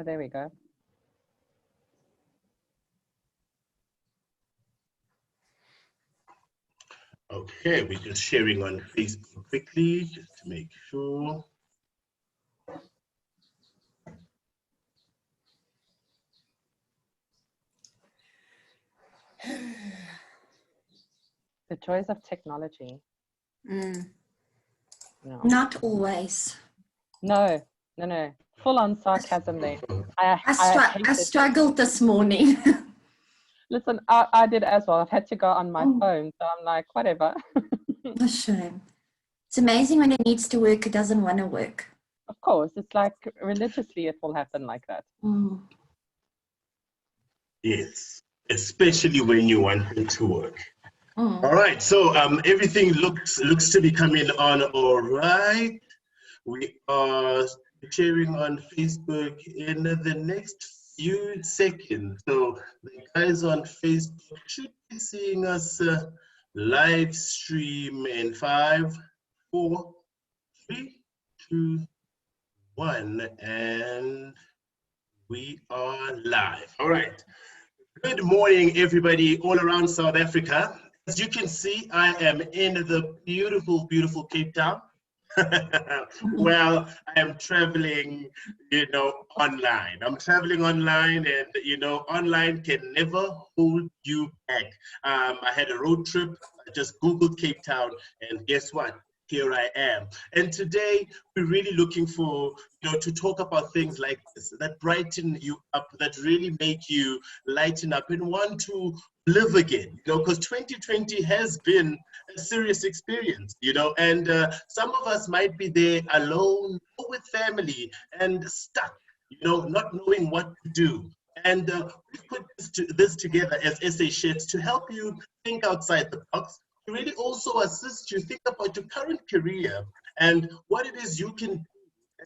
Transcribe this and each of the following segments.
So there we go. Okay, we're just sharing on Facebook quickly, just to make sure. The joys of technology. Mm. No. Not always. No. Full on sarcasm there. I struggled this morning. Listen, I did as well. I've had to go on my phone, so I'm like, whatever. A shame. It's amazing when it needs to work, it doesn't want to work. Of course, it's like religiously it will happen like that. Mm. Yes, especially when you want it to work. Mm. All right, so everything looks to be coming on all right. We are sharing on Facebook in the next few seconds. So the guys on Facebook should be seeing us live stream in 5, 4, 3, 2, 1, and we are live. All right. Good morning, everybody all around South Africa. As you can see, I am in the beautiful, beautiful Cape Town. Well, I am traveling, online. I'm traveling online, and, online can never hold you back. I had a road trip. I just Googled Cape Town, and guess what? Here I am. And today we're really looking for, to talk about things like this, that brighten you up, that really make you lighten up and want to live again, because 2020 has been a serious experience, and some of us might be there alone or with family and stuck, not knowing what to do. And we've put this together as SA Chefs to help you think outside the box, to really also assist you think about your current career and what it is you can do,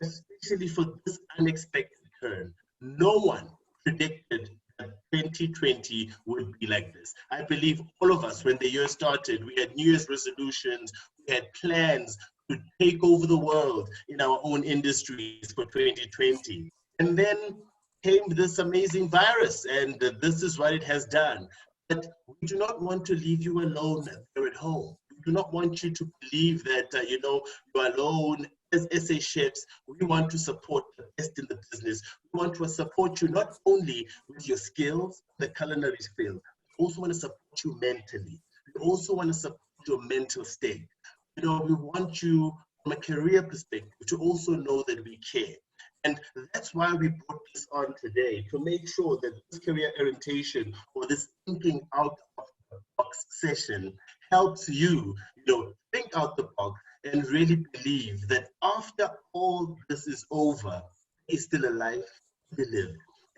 especially for this unexpected turn. No one predicted that 2020 would be like this. I believe all of us, when the year started, we had New Year's resolutions, we had plans to take over the world in our own industries for 2020. And then came this amazing virus, and this is what it has done. But we do not want to leave you alone there at home. We do not want you to believe that, you're alone. As SA Chefs, we want to support the best in the business. We want to support you not only with your skills, the culinary field, we also want to support you mentally. We also want to support your mental state. We want you from a career perspective to also know that we care. And that's why we brought this on today, to make sure that this career orientation or this thinking out of the box session helps you, think out the box and really believe that after all this is over, there is still a life to live.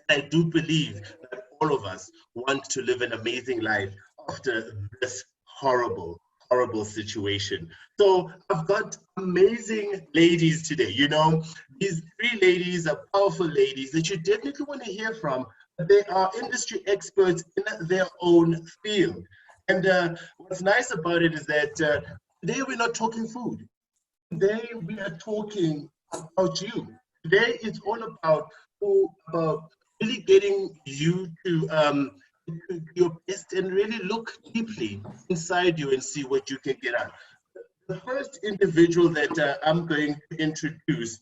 And I do believe that all of us want to live an amazing life after this horrible situation. So I've got amazing ladies today. These 3 ladies are powerful ladies that you definitely want to hear from. They are industry experts in their own field. And what's nice about it is that today we're not talking food. Today we are talking about you. Today it's all about really getting you to your best and really look deeply inside you and see what you can get out. The first individual that I'm going to introduce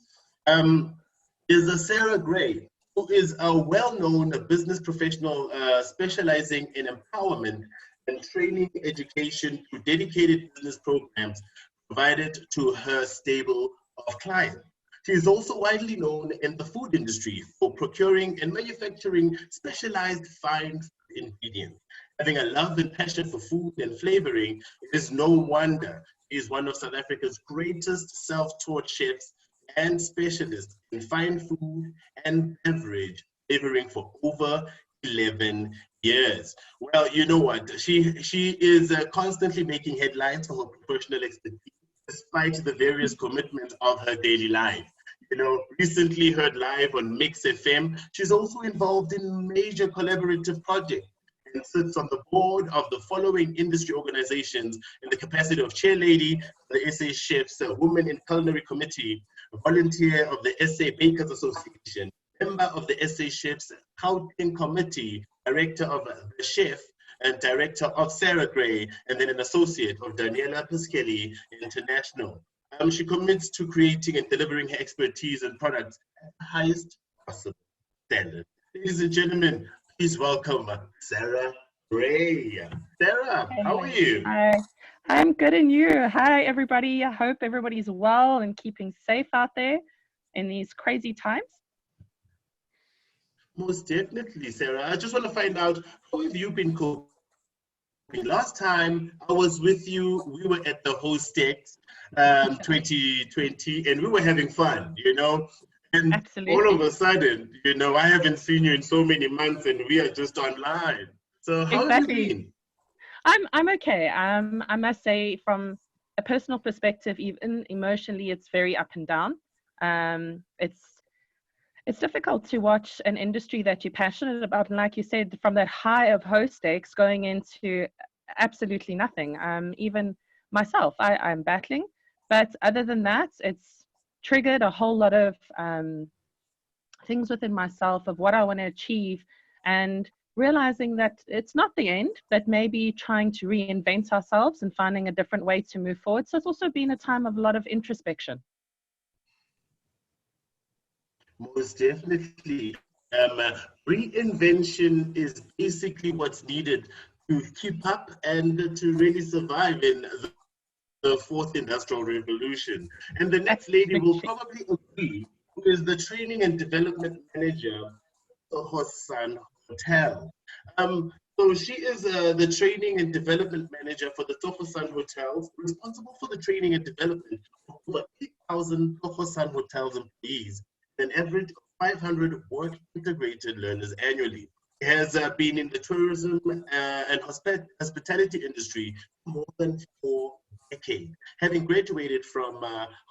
is Sarah Gray, who is a well-known business professional specializing in empowerment and training education through dedicated business programs provided to her stable of clients. She is also widely known in the food industry for procuring and manufacturing specialized fine ingredients. Having a love and passion for food and flavoring, it is no wonder she is one of South Africa's greatest self-taught chefs and specialists in fine food and beverage flavoring for over 11 years. Well, you know what? She is constantly making headlines for her professional expertise, despite the various commitments of her daily life. Recently heard live on Mix FM. She's also involved in major collaborative projects and sits on the board of the following industry organizations in the capacity of chair lady of the SA Chefs Women in Culinary Committee, a volunteer of the SA Bakers Association, member of the SA Chefs Counting Committee, director of The Chef, and director of Sarah Gray, and then an associate of Daniela Piskelli International. She commits to creating and delivering her expertise and products at the highest possible standard. Ladies and gentlemen, please welcome Sarah Gray. Sarah, how are you? Hi, I'm good, and you? Hi, everybody. I hope everybody's well and keeping safe out there in these crazy times. Most definitely, Sarah. I just want to find out, how have you been coping? Last time I was with you, we were at the Hostex 2020, and we were having fun, you know. And Absolutely. all of a sudden, you know, I haven't seen you in so many months, and we are just online. So how have you been? I'm okay. I must say, from a personal perspective, even emotionally, it's very up and down. It's difficult to watch an industry that you're passionate about, and like you said, from that high of Hostex going into absolutely nothing. Even myself, I'm battling, but other than that, it's triggered a whole lot of things within myself of what I want to achieve, and realizing that it's not the end, but maybe trying to reinvent ourselves and finding a different way to move forward. So it's also been a time of a lot of introspection. Most definitely. Reinvention is basically what's needed to keep up and to really survive in the fourth industrial revolution. And the next lady will probably agree, who is the training and development manager of Hosan Hotel. So she is the training and development manager for the Tohosan Hotels, responsible for the training and development of over 8,000 Tohosan Hotels employees, an average of 500 work integrated learners annually. He has been in the tourism and hospitality industry for more than 4 decades. Having graduated from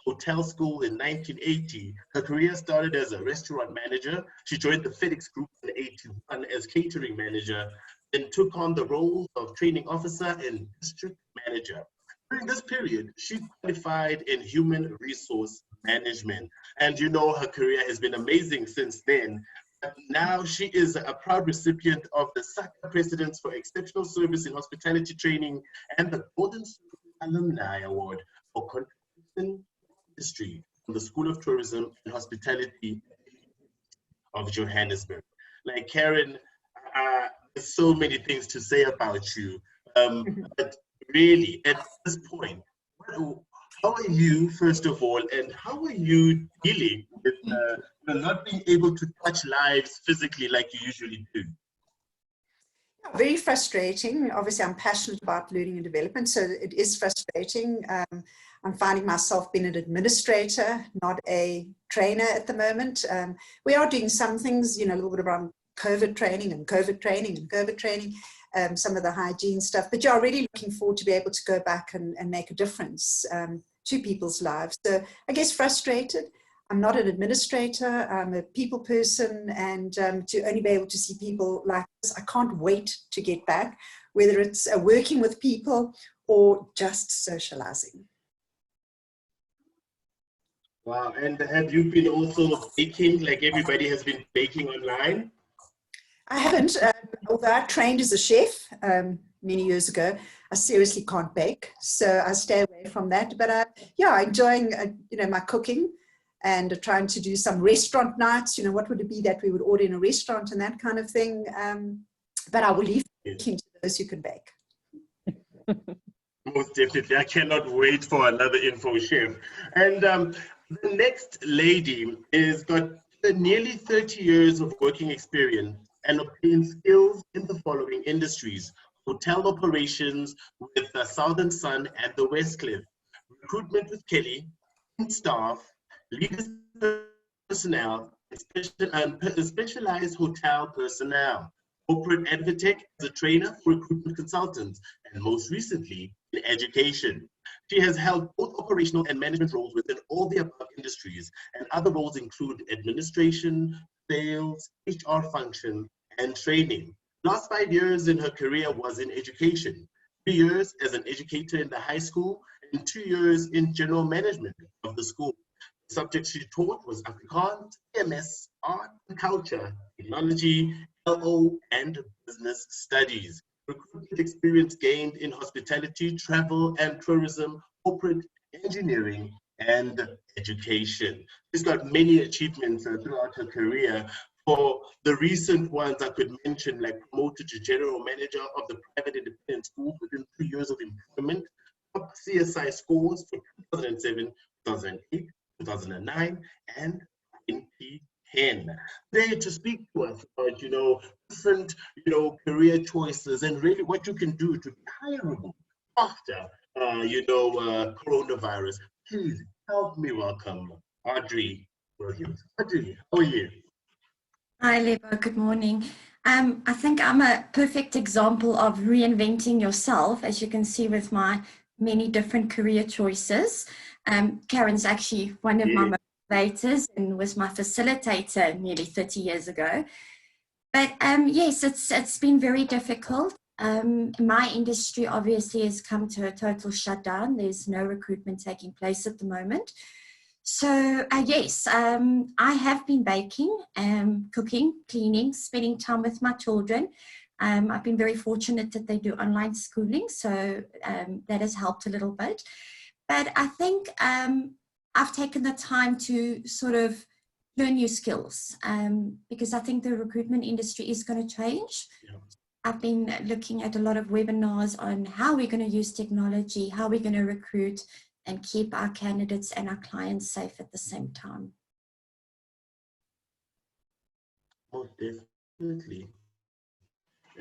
hotel school in 1980, her career started as a restaurant manager. She joined the FedEx Group in 1981 as catering manager, then took on the role of training officer and district manager. During this period, she qualified in human resource management. And you know, her career has been amazing since then. Now she is a proud recipient of the SACA Precedence for Exceptional Service in Hospitality Training and the Golden Alumni Award for Contribution Industry from the School of Tourism and Hospitality of Johannesburg. Like Karen, there's so many things to say about you, but really, at this point, how are you, first of all, and how are you dealing with not being able to touch lives physically like you usually do? Very frustrating. Obviously, I'm passionate about learning and development, so it is frustrating. I'm finding myself being an administrator, not a trainer at the moment. We are doing some things, you know, a little bit around COVID training and COVID training and COVID training, some of the hygiene stuff, but you're really looking forward to be able to go back and make a difference to people's lives. So I guess frustrated. I'm not an administrator, I'm a people person, and to only be able to see people like this, I can't wait to get back, whether it's working with people or just socializing. Wow, and have you been also baking, like everybody has been baking online? I haven't, although I trained as a chef many years ago. I seriously can't bake, so I stay away from that. But yeah, enjoying you know, my cooking and trying to do some restaurant nights. You know, what would it be that we would order in a restaurant and that kind of thing. But I will leave baking to those who can bake. Most definitely, I cannot wait for another info chef. And the next lady is got nearly 30 years of working experience and obtained skills in the following industries: hotel operations with the Southern Sun and the West Cliff, recruitment with Kelly, staff, leaders personnel, and specialized hotel personnel, corporate advotech as a trainer for recruitment consultants, and most recently in education. She has held both operational and management roles within all the above industries, and other roles include administration, sales, HR function, and training. Last 5 years in her career was in education, 3 years as an educator in the high school, and 2 years in general management of the school. The subject she taught was Afrikaans, MS, Art and Culture, Technology, LO, and Business Studies. Recruitment experience gained in hospitality, travel and tourism, corporate engineering, and education. She's got many achievements throughout her career. For the recent ones I could mention, like promoted to general manager of the private independent school within 2 years of employment, top CSI scores for 2007, 2008, 2009, and 2010. There to speak to us about, different, career choices and really what you can do to be hireable after, coronavirus. Please help me welcome Adri Williams. Adri, how are you? Hi, Lebo. Good morning. I think I'm a perfect example of reinventing yourself, as you can see with my many different career choices. Karen's actually one of my motivators and was my facilitator nearly 30 years ago. But yes, it's been very difficult. My industry obviously has come to a total shutdown. There's no recruitment taking place at the moment. So yes, I have been baking, cooking, cleaning, spending time with my children. I've been very fortunate that they do online schooling, so that has helped a little bit. But I think I've taken the time to sort of learn new skills because I think the recruitment industry is going to change. Yeah. I've been looking at a lot of webinars on how we're going to use technology, how we're going to recruit and keep our candidates and our clients safe at the same time. Oh, definitely.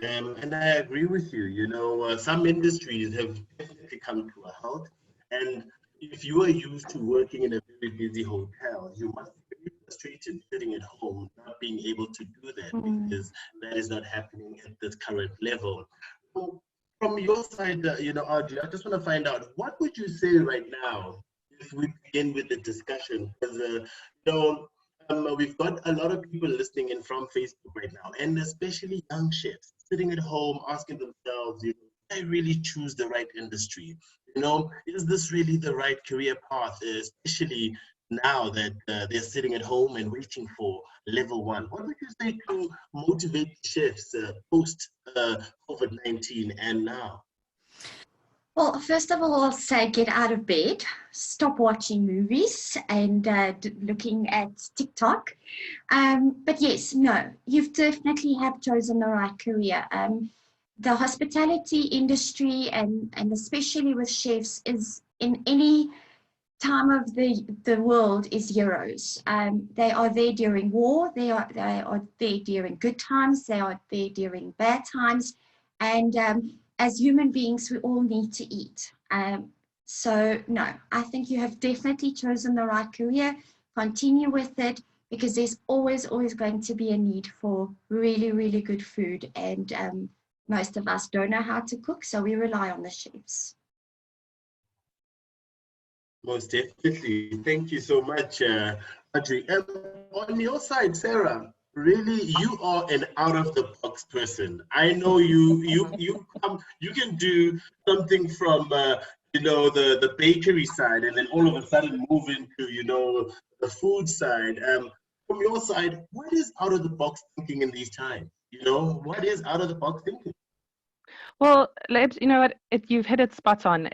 And I agree with you. Some industries have definitely come to a halt. And if you are used to working in a very busy hotel, you must be very frustrated sitting at home, not being able to do that because that is not happening at this current level. So from your side, Audrey, I just want to find out, what would you say right now if we begin with the discussion? Because, we've got a lot of people listening in from Facebook right now, and especially young chefs sitting at home asking themselves, did I really choose the right industry? Is this really the right career path, especially now that they're sitting at home and waiting for level 1? What would you say to motivate chefs post COVID-19 and now? Well, first of all, I'll say get out of bed, stop watching movies and looking at TikTok. But yes, no, you've definitely have chosen the right career. The hospitality industry and especially with chefs is in any time of the world is heroes. They are there during war, they are there during good times, they are there during bad times, and as human beings, we all need to eat. So no, I think you have definitely chosen the right career. Continue with it because there's always going to be a need for really, really good food. And most of us don't know how to cook, so we rely on the chefs. Most definitely. Thank you so much, Adri. On your side, Sarah, really, you are an out-of-the-box person. I know you can do something from the bakery side, and then all of a sudden move into the food side. From your side, what is out-of-the-box thinking in these times? What is out-of-the-box thinking? Well, Lebs, you know what? You've hit it spot on.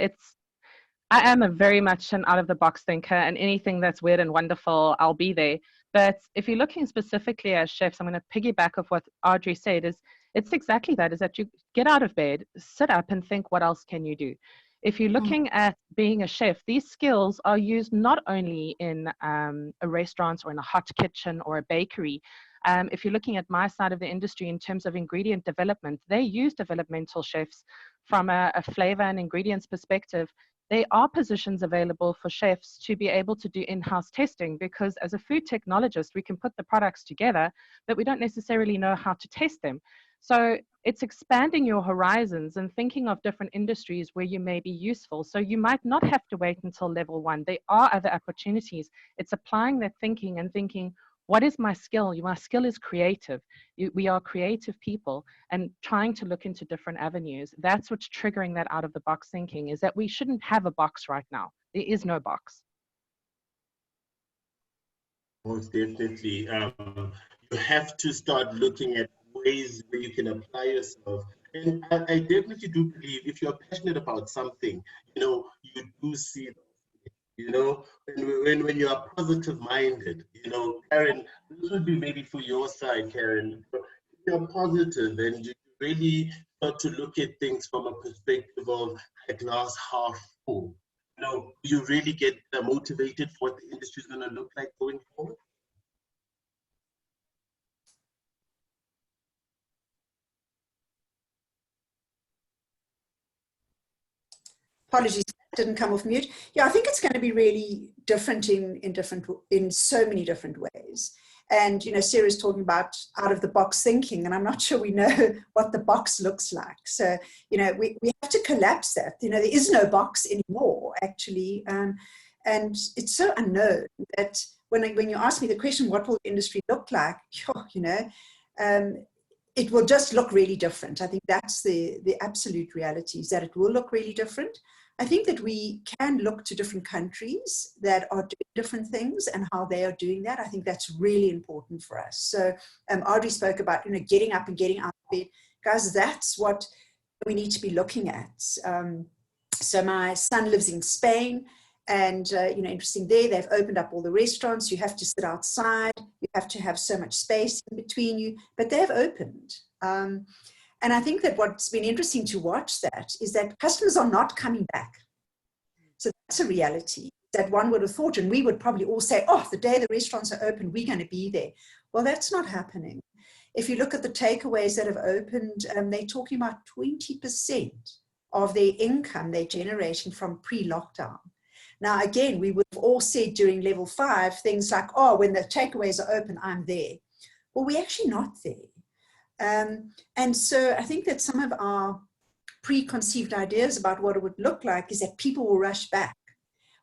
I am a very much an out-of-the-box thinker, and anything that's weird and wonderful, I'll be there. But if you're looking specifically as chefs, I'm going to piggyback off what Audrey said, it's exactly that, is that you get out of bed, sit up and think, what else can you do? If you're looking at being a chef, these skills are used not only in a restaurant or in a hot kitchen or a bakery. If you're looking at my side of the industry in terms of ingredient development, they use developmental chefs from a flavor and ingredients perspective. There are positions available for chefs to be able to do in-house testing, because as a food technologist, we can put the products together, but we don't necessarily know how to test them. So it's expanding your horizons and thinking of different industries where you may be useful. So you might not have to wait until level 1. There are other opportunities. It's applying that thinking and thinking, what is my skill? My skill is creative. We are creative people, and trying to look into different avenues. That's what's triggering that out of the box thinking, is that we shouldn't have a box right now. There is no box. Most definitely. You have to start looking at ways where you can apply yourself. And I definitely do believe if you're passionate about something, you do see when you are positive minded, Karen, this would be maybe for your side, Karen. If you're positive and you really start to look at things from a perspective of a glass half full, you really get motivated for what the industry is going to look like going forward. Apologies, didn't come off mute. Yeah, I think it's going to be really different in so many different ways. And, Sarah's talking about out of the box thinking, and I'm not sure we know what the box looks like. So, we have to collapse that. There is no box anymore, actually. And it's so unknown that when you ask me the question, what will the industry look like? It will just look really different. I think that's the absolute reality, is that it will look really different. I think that we can look to different countries that are doing different things and how they are doing that. I think that's really important for us. So Adri spoke about, getting up and getting out of bed. Guys, that's what we need to be looking at. So my son lives in Spain, and, interesting there, they've opened up all the restaurants. You have to sit outside. You have to have so much space in between you, but they've opened. And I think that what's been interesting to watch that is that customers are not coming back. So that's a reality that one would have thought, and we would probably all say, oh, the day the restaurants are open, we're going to be there. Well, that's not happening. If you look at the takeaways that have opened, they're talking about 20% of their income they're generating from pre-lockdown. Now, again, we would have all said during level 5, things like, oh, when the takeaways are open, I'm there. Well, we're actually not there. And so I think that some of our preconceived ideas about what it would look like is that people will rush back.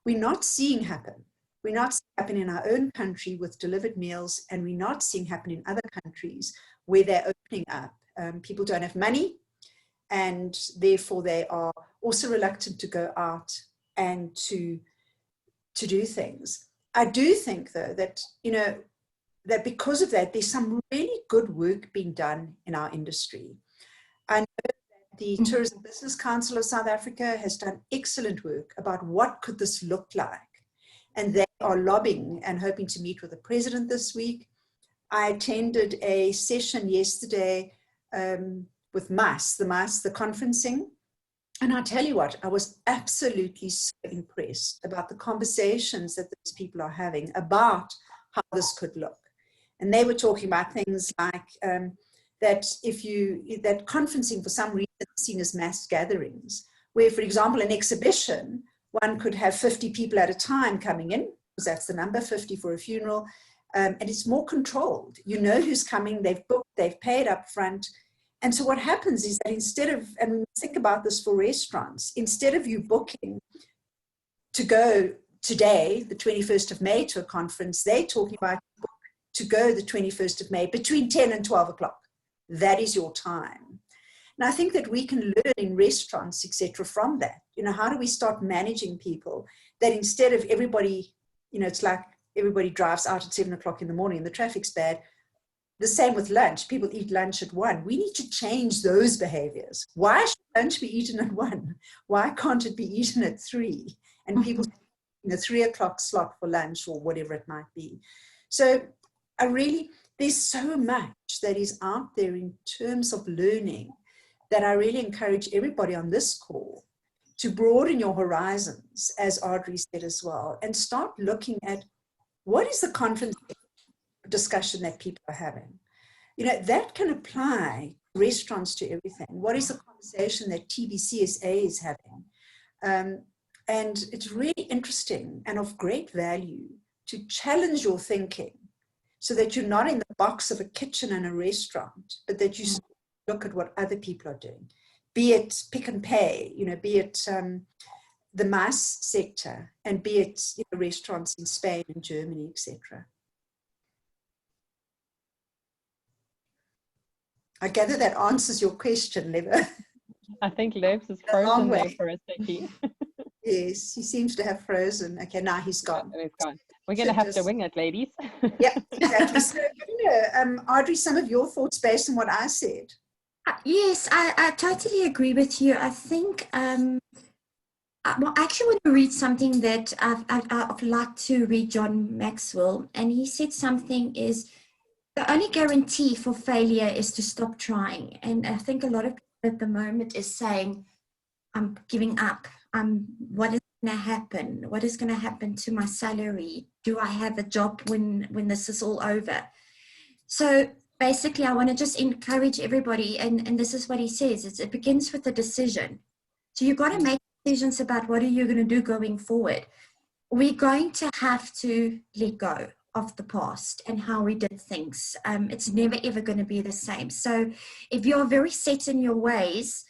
We're not seeing happen. We're not seeing happen in our own country with delivered meals, and we're not seeing happen in other countries where they're opening up. People don't have money, and therefore they are also reluctant to go out and to do things. I do think, though, that, that because of that, there's some really good work being done in our industry. I know that the Tourism Business Council of South Africa has done excellent work about what could this look like. And they are lobbying and hoping to meet with the president this week. I attended a session yesterday with MAS, the conferencing. And I'll tell you what, I was absolutely so impressed about the conversations that these people are having about how this could look. And they were talking about things like that that conferencing for some reason is seen as mass gatherings, where, for example, an exhibition, one could have 50 people at a time coming in, because that's the number, 50 for a funeral, and it's more controlled. You know who's coming, they've booked, they've paid up front. And so what happens is that instead of, and think about this for restaurants, instead of you booking to go today, the 21st of May, to a conference, they're talking about to go the 21st of May between 10 and 12 o'clock. That is your time. And I think that we can learn in restaurants, etc., from that. How do we start managing people that instead of everybody, it's like everybody drives out at 7 o'clock in the morning and the traffic's bad. The same with lunch. People eat lunch at 1. We need to change those behaviors. Why should lunch be eaten at 1? Why can't it be eaten at 3? And people, 3 o'clock slot for lunch or whatever it might be. So there's so much that is out there in terms of learning that I really encourage everybody on this call to broaden your horizons, as Adri said as well, and start looking at what is the conference discussion that people are having. That can apply restaurants to everything. What is the conversation that TVCSA is having? And it's really interesting and of great value to challenge your thinking so that you're not in the box of a kitchen and a restaurant, but that you look at what other people are doing, be it Pick and Pay, be it the MAS sector, and be it restaurants in Spain and Germany, etc. I gather that answers your question, Lebo. I think Lebs is frozen there for a second. Yes, he seems to have frozen. Okay, now he's gone. He's gone. We're going to have to wing it, ladies. Yeah, exactly. So, Adri, some of your thoughts based on what I said. Yes, I totally agree with you. I think I actually want to read something that I've liked to read John Maxwell, and he said something is the only guarantee for failure is to stop trying. And I think a lot of people at the moment is saying, I'm giving up. What is going to happen? What is going to happen to my salary? Do I have a job when this is all over? So basically, I want to just encourage everybody, and this is what he says, it begins with a decision. So you've got to make decisions about what are you going to do going forward. We're going to have to let go of the past and how we did things. It's never, ever going to be the same. So if you're very set in your ways,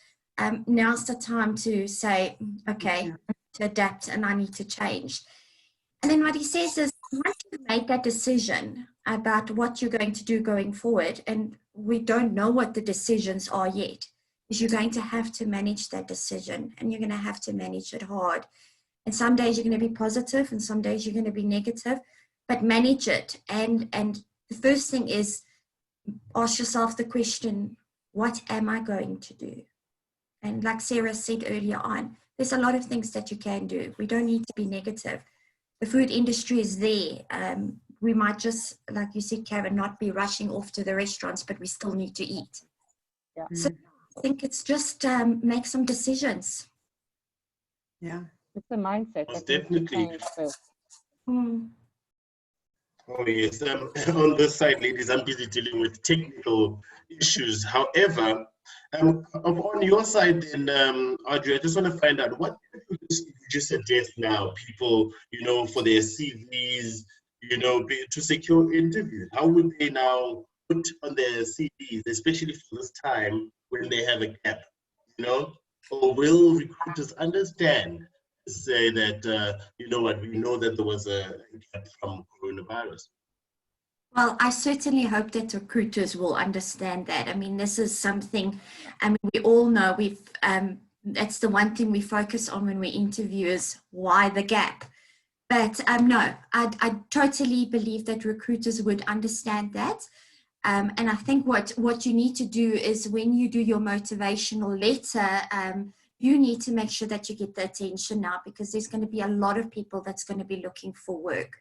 now's the time to say, okay, I need to adapt and I need to change. And then what he says is, once you make that decision about what you're going to do going forward, and we don't know what the decisions are yet, is you're going to have to manage that decision, and you're going to have to manage it hard. And some days you're going to be positive and some days you're going to be negative, but manage it. And the first thing is ask yourself the question, what am I going to do? And like Sarah said earlier on, there's a lot of things that you can do. We don't need to be negative. The food industry is there. We might just, like you said, Karen, not be rushing off to the restaurants, but we still need to eat. Yeah. So I think it's just make some decisions. Yeah. It's a mindset. Most that needs to definitely. change first. Oh yes, on this side, ladies, I'm busy dealing with technical issues. However, on your side, then, Adri, I just want to find out what would you suggest now, people, for their CVs, to secure interviews. How would they now put on their CVs, especially for this time when they have a gap, or will recruiters understand? Say that, we know that there was a gap from coronavirus. Well, I certainly hope that recruiters will understand that. I mean, this is something, I mean, we all know that's the one thing we focus on when we interview is why the gap. But no, I totally believe that recruiters would understand that. And I think what you need to do is when you do your motivational letter, you need to make sure that you get the attention now, because there's going to be a lot of people that's going to be looking for work.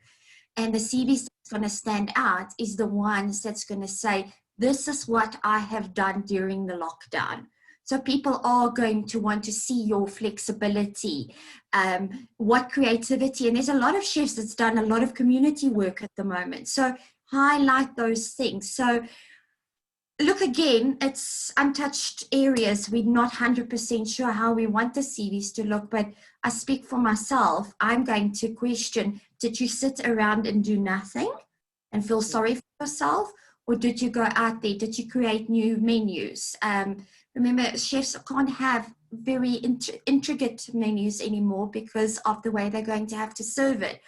And the CVs that's going to stand out is the ones that's going to say, this is what I have done during the lockdown. So people are going to want to see your flexibility, what creativity, and there's a lot of chefs that's done a lot of community work at the moment. So highlight those things. So look, again, it's untouched areas. We're not 100% sure how we want the CVs to look, but I speak for myself. I'm going to question, did you sit around and do nothing and feel sorry for yourself? Or did you go out there? Did you create new menus? Remember, chefs can't have very intricate menus anymore because of the way they're going to have to serve it.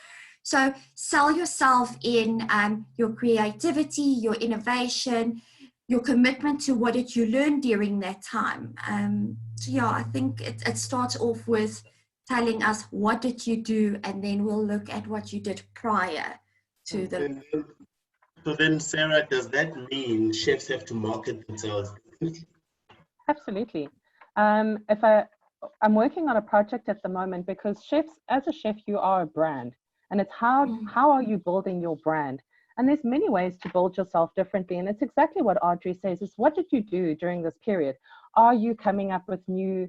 So sell yourself in your creativity, your innovation, your commitment to what did you learn during that time. So yeah, I think it starts off with telling us what did you do, and then we'll look at what you did prior to the... So then, Sarah, does that mean chefs have to market themselves? Absolutely. I'm working on a project at the moment, because chefs, as a chef, you are a brand, and it's how are you building your brand? And there's many ways to build yourself differently. And it's exactly what Adri says, is what did you do during this period? Are you coming up with new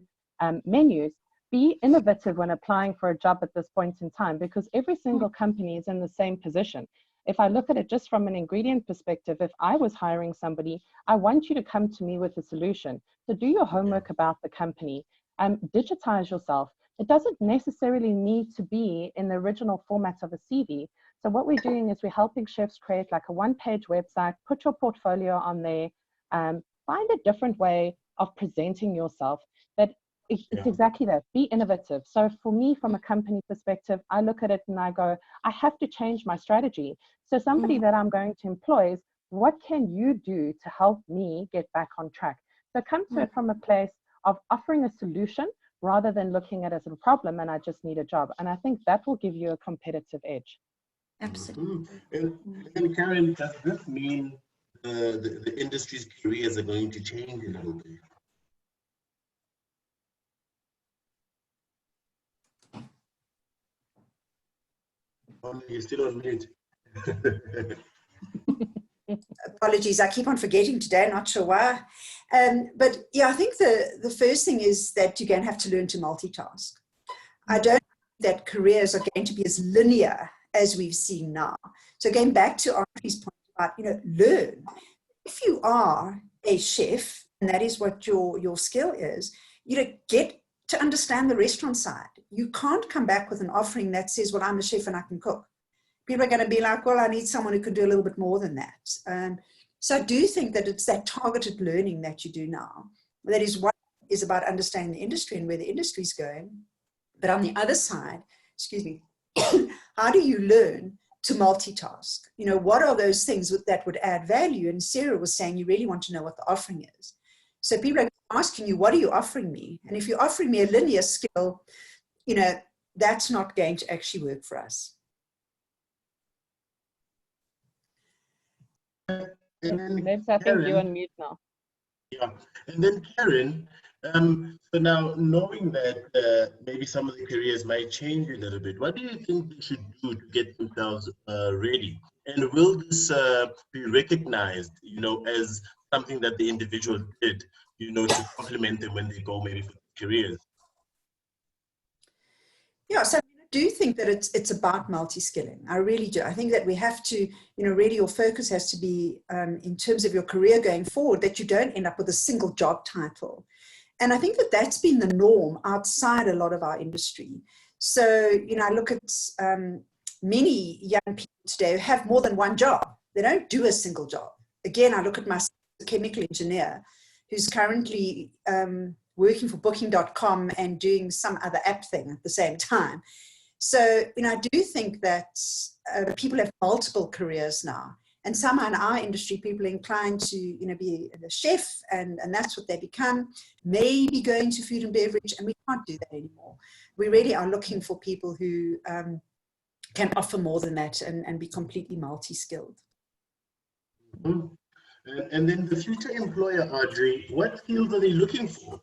menus? Be innovative when applying for a job at this point in time, because every single company is in the same position. If I look at it just from an ingredient perspective, if I was hiring somebody, I want you to come to me with a solution. So do your homework about the company, digitize yourself. It doesn't necessarily need to be in the original format of a CV. So what we're doing is we're helping chefs create like a one-page website, put your portfolio on there, find a different way of presenting yourself. That it's exactly that, be innovative. So for me, from a company perspective, I look at it and I go, I have to change my strategy. So somebody that I'm going to employ is, what can you do to help me get back on track? So come to it from a place of offering a solution rather than looking at it as a problem and I just need a job. And I think that will give you a competitive edge. Absolutely. And Karen, does this mean the industry's careers are going to change a little bit? Oh, you're still on mute. Apologies, I keep on forgetting today, not sure why. But yeah, I think the first thing is that you're going to have to learn to multitask. I don't think that careers are going to be as linear as we've seen now. So going back to Adri's point about, learn. If you are a chef, and that is what your skill is, get to understand the restaurant side. You can't come back with an offering that says, well, I'm a chef and I can cook. People are going to be like, well, I need someone who can do a little bit more than that. So I do think that it's that targeted learning that you do now. That is what is about understanding the industry and where the industry is going. But on the other side, excuse me, how do you learn to multitask? What are those things that would add value? And Sarah was saying, you really want to know what the offering is. So people are asking you, what are you offering me? And if you're offering me a linear skill, that's not going to actually work for us. Lebs, I think you're on mute now. Yeah, and then Karen, so now knowing that maybe some of the careers might change a little bit, what do you think they should do to get themselves ready? And will this be recognized, as something that the individual did, to complement them when they go maybe for careers? Yeah, so I do think that it's about multi-skilling. I really do. I think that we have to, really your focus has to be in terms of your career going forward, that you don't end up with a single job title. And I think that that's been the norm outside a lot of our industry. So, I look at many young people today who have more than one job. They don't do a single job. Again, I look at my chemical engineer who's currently working for booking.com and doing some other app thing at the same time. So, I do think that people have multiple careers now. And somehow in our industry, people are inclined to, be a chef, and that's what they become, maybe going to food and beverage, and we can't do that anymore. We really are looking for people who can offer more than that and be completely multi-skilled. Mm-hmm. And then the future employer, Adri, what skills are they looking for?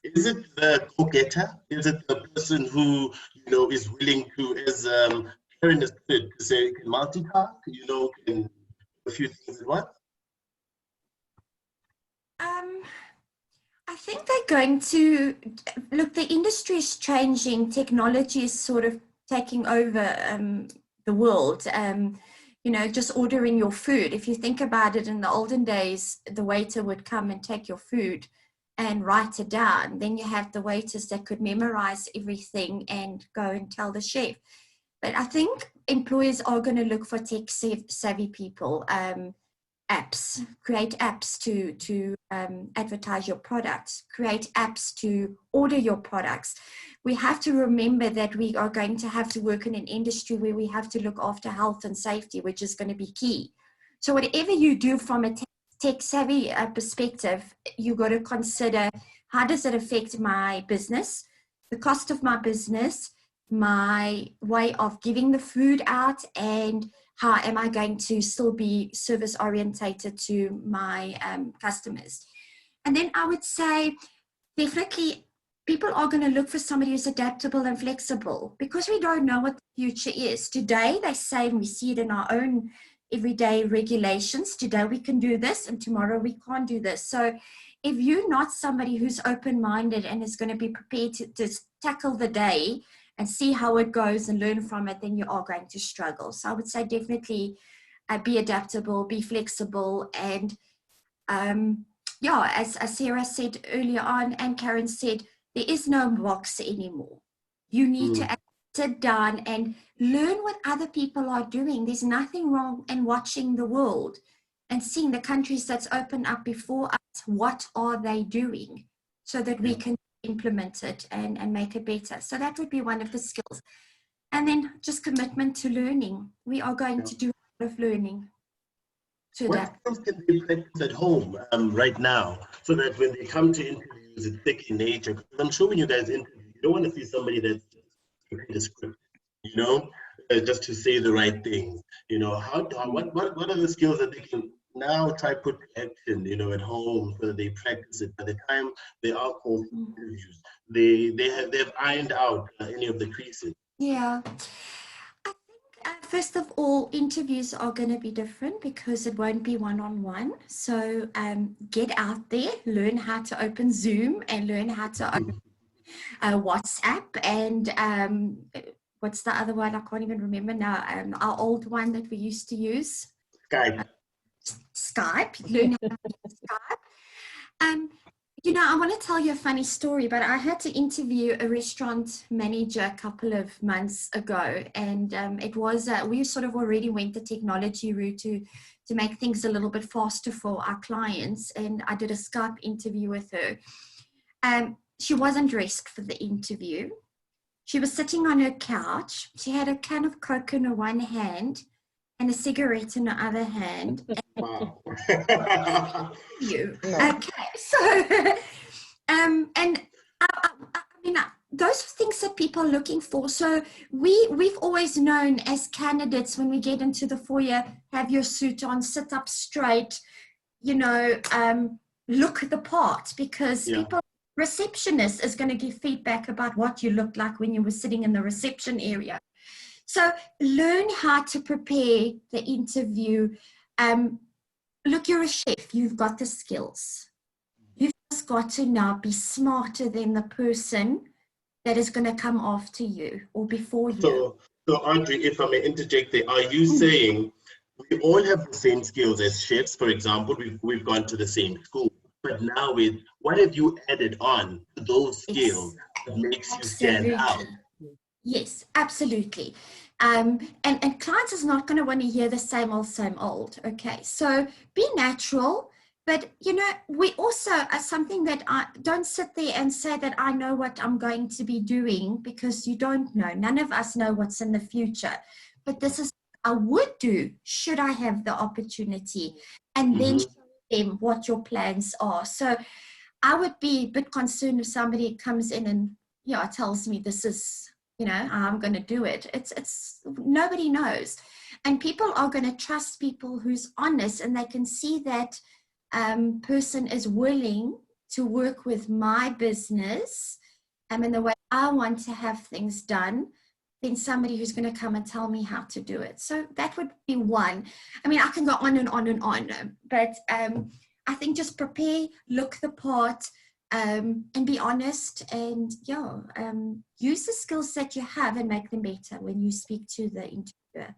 Is it the go-getter? Is it the person who, is willing to, as Karen has put it, to say, can multitask, can do a few things at once? I think they're going to, look, the industry is changing. Technology is sort of taking over the world. Just ordering your food. If you think about it, in the olden days, the waiter would come and take your food and write it down. Then you have the waiters that could memorize everything and go and tell the chef. But I think employers are going to look for tech savvy people, apps, create apps to advertise your products, create apps to order your products. We have to remember that we are going to have to work in an industry where we have to look after health and safety, which is going to be key. So whatever you do from a tech savvy perspective, you got to consider, how does it affect my business, the cost of my business, my way of giving the food out, and how am I going to still be service orientated to my customers. And then I would say definitely people are going to look for somebody who's adaptable and flexible, because we don't know what the future is. Today they say, and we see it in our own everyday regulations, today we can do this and tomorrow we can't do this. So if you're not somebody who's open-minded and is going to be prepared to tackle the day and see how it goes and learn from it, then you are going to struggle. So I would say definitely be adaptable, be flexible, and as Sarah said earlier on, and Karen said, there is no box anymore. You need to sit down and learn what other people are doing. There's nothing wrong in watching the world and seeing the countries that's opened up before us, what are they doing, so that we can implement it and make it better. So that would be one of the skills. And then just commitment to learning. We are going to do a lot of learning. What skills can they practice at home right now, so that when they come to interviews, it's thick in nature? Because I'm sure when you guys interview, you don't want to see somebody that's prepared a script, just to say the right things. You know, what are the skills that they can now try put to action, you know, at home, so that they practice it. By the time they are called for interviews, they've ironed out any of the creases. Yeah. I think, first of all, interviews are going to be different because it won't be one-on-one. So get out there, learn how to open Zoom and learn how to open WhatsApp and what's the other one? I can't even remember now. Our old one that we used to use. Skype. Learn how to use Skype. You know, I want to tell you a funny story, but I had to interview a restaurant manager a couple of months ago, and it was, we sort of already went the technology route to make things a little bit faster for our clients, and I did a Skype interview with her. She wasn't dressed for the interview. She was sitting on her couch. She had a can of Coke in her one hand and a cigarette in her other hand. Wow. Okay, so and I mean, those are things that people are looking for. So we've always known as candidates, when we get into the foyer, have your suit on, sit up straight, you know, look the part, because people, receptionist is going to give feedback about what you looked like when you were sitting in the reception area. So learn how to prepare the interview. Look, you're a chef, you've got the skills. You've just got to now be smarter than the person that is going to come after you or before you. So Adri, if I may interject there, are you saying we all have the same skills as chefs? For example, we've gone to the same school, but now what have you added on to those skills that makes you stand out? Yes, absolutely. And clients is not going to want to hear the same old. Okay, so be natural, but you know, we also are something that I don't sit there and say that I know what I'm going to be doing, because you don't know. None of us know what's in the future, but this is what I would do should I have the opportunity, and then show them what your plans are. So I would be a bit concerned if somebody comes in and tells me this is, you know, I'm going to do it. It's nobody knows. And people are going to trust people who's honest, and they can see that person is willing to work with my business in the way I want to have things done, than somebody who's going to come and tell me how to do it. So that would be one. I mean, I can go on and on and on, but I think just prepare, look the part, and be honest, and use the skills that you have and make them better when you speak to the interviewer.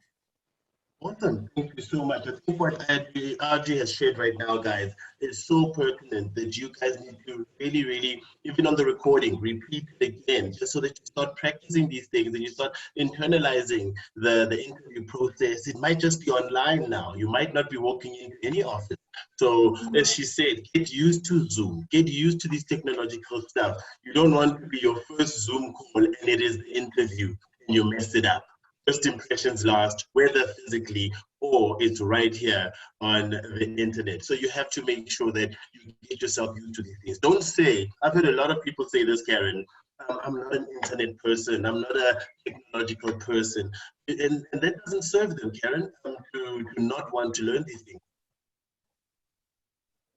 Awesome. Thank you so much. I think what Adri has shared right now, guys, is so pertinent that you guys need to really, really, even on the recording, repeat it again, just so that you start practicing these things and you start internalizing the interview process. It might just be online now. You might not be walking into any office. So as she said, get used to Zoom, get used to these technological stuff. You don't want to be your first Zoom call and it is the interview and you mess it up. First impressions last, whether physically or it's right here on the internet. So you have to make sure that you get yourself used to these things. Don't say, I've heard a lot of people say this, Karen, I'm not an internet person, I'm not a technological person. And that doesn't serve them, Karen, to not want to learn these things.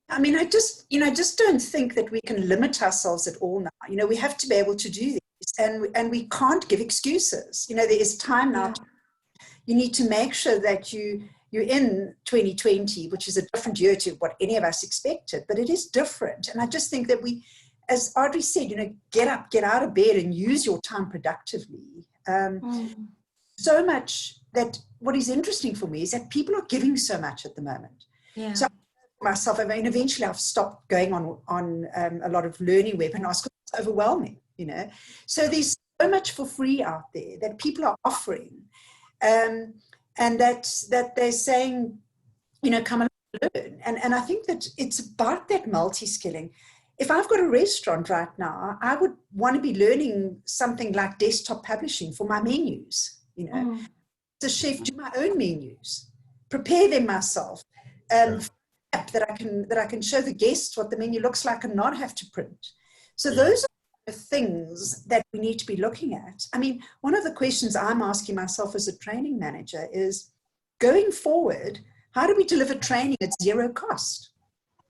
I mean, I just don't think that we can limit ourselves at all now. You know, we have to be able to do this. And we can't give excuses. You know, there is time now. You need to make sure that you're in 2020, which is a different year to what any of us expected, but it is different. And I just think that we, as Adri said, you know, get up, get out of bed and use your time productively. So much that what is interesting for me is that people are giving so much at the moment. Yeah. So myself, I mean, eventually I've stopped going on a lot of learning webinars because it's overwhelming. You know, so there's so much for free out there that people are offering, and that they're saying, you know, come and learn. And I think that it's about that multi-skilling. If I've got a restaurant right now, I would want to be learning something like desktop publishing for my menus. You know, as a chef, do my own menus, prepare them myself, that I can show the guests what the menu looks like and not have to print. So those are things that we need to be looking at. I mean, one of the questions I'm asking myself as a training manager is, going forward, how do we deliver training at zero cost?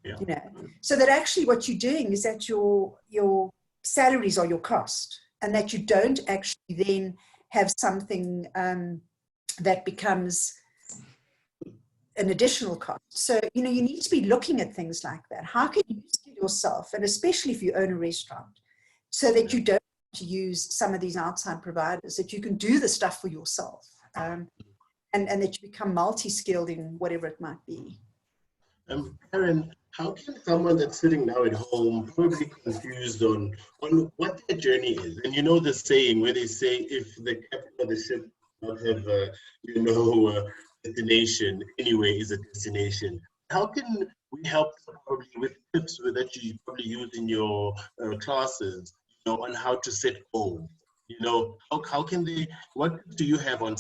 Yeah. You know, so that actually what you're doing is that your salaries are your cost, and that you don't actually then have something that becomes an additional cost. So, you know, you need to be looking at things like that. How can you skill yourself, and especially if you own a restaurant, so that you don't have to use some of these outside providers, that you can do the stuff for yourself, and that you become multi-skilled in whatever it might be. Karen, how can someone that's sitting now at home, probably confused on what their journey is? And you know the saying where they say, if the captain of the ship does not have a destination, anyway is a destination. How can we help them probably with tips that you probably use in your classes, you know, on how to set goals? You know, how can they, what do you have on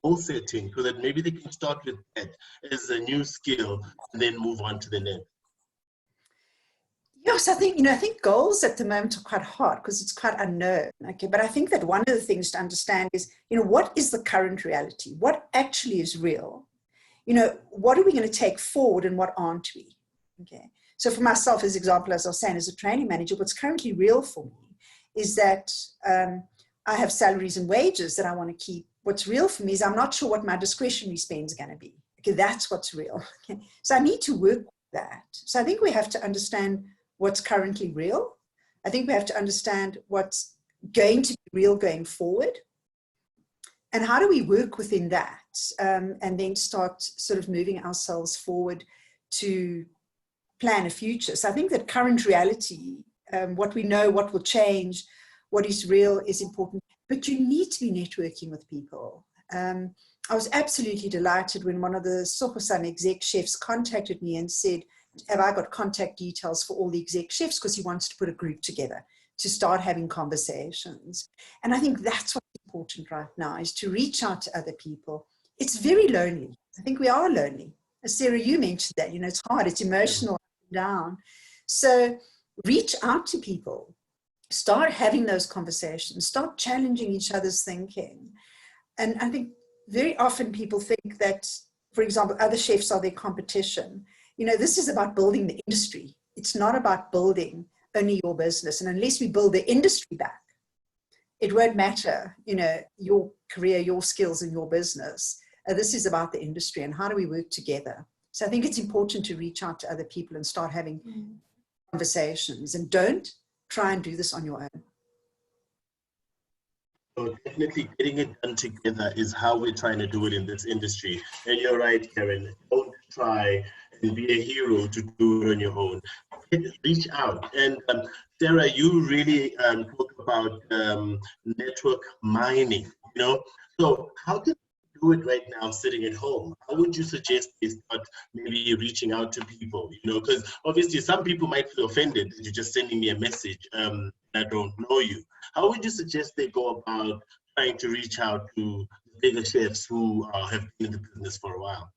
goal setting, so that maybe they can start with that as a new skill and then move on to the next? Yes, I think goals at the moment are quite hard because it's quite unknown. Okay, but I think that one of the things to understand is, you know, what is the current reality? What actually is real? You know, what are we going to take forward and what aren't we? Okay. So for myself, as example, as I was saying, as a training manager, what's currently real for me is that I have salaries and wages that I want to keep. What's real for me is I'm not sure what my discretionary spend is going to be. Okay, that's what's real. Okay. So I need to work with that. So I think we have to understand what's currently real. I think we have to understand what's going to be real going forward. And how do we work within that, and then start sort of moving ourselves forward to plan a future. So I think that current reality, what we know, what will change, what is real is important, but you need to be networking with people. I was absolutely delighted when one of the Sokosan exec chefs contacted me and said, have I got contact details for all the exec chefs? Because he wants to put a group together to start having conversations. And I think that's what's important right now, is to reach out to other people. It's very lonely. I think we are lonely. As Sarah, you mentioned that, you know, it's hard, it's emotional, down. So reach out to people, start having those conversations, start challenging each other's thinking. And I think very often people think that, for example, other chefs are their competition. You know, this is about building the industry. It's not about building only your business. And unless we build the industry back, it won't matter, you know, your career, your skills, and your business. This is about the industry and how do we work together. So I think it's important to reach out to other people and start having conversations, and don't try and do this on your own. So definitely getting it done together is how we're trying to do it in this industry. And you're right, Karen, don't try and be a hero to do it on your own. Reach out. And Sarah, you really talk about network mining, you know? So how can you do it right now sitting at home? How would you suggest they start maybe reaching out to people, you know? Because obviously some people might feel offended that you're just sending me a message, I don't know you. How would you suggest they go about trying to reach out to bigger chefs who have been in the business for a while?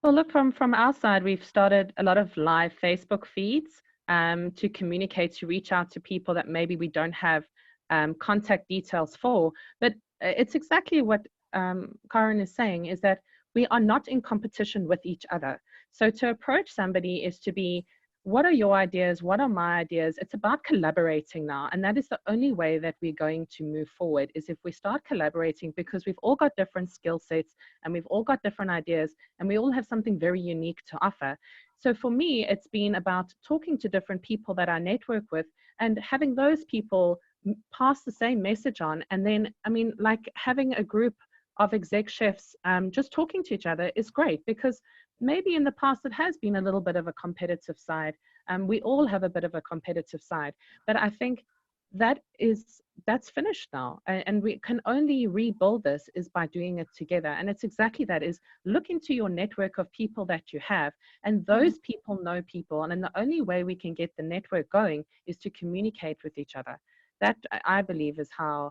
Well, look, from our side, we've started a lot of live Facebook feeds to communicate, to reach out to people that maybe we don't have contact details for. But it's exactly what Karen is saying, is that we are not in competition with each other. So to approach somebody is to be, what are your ideas? What are my ideas? It's about collaborating now. And that is the only way that we're going to move forward, is if we start collaborating, because we've all got different skill sets and we've all got different ideas and we all have something very unique to offer. So for me, it's been about talking to different people that I network with and having those people pass the same message on. And then, I mean, like having a group of exec chefs just talking to each other is great, because maybe in the past it has been a little bit of a competitive side. We all have a bit of a competitive side, but I think that's finished now, and we can only rebuild this is by doing it together. And it's exactly that, is look into your network of people that you have, and those people know people, and then the only way we can get the network going is to communicate with each other. That, I believe, is how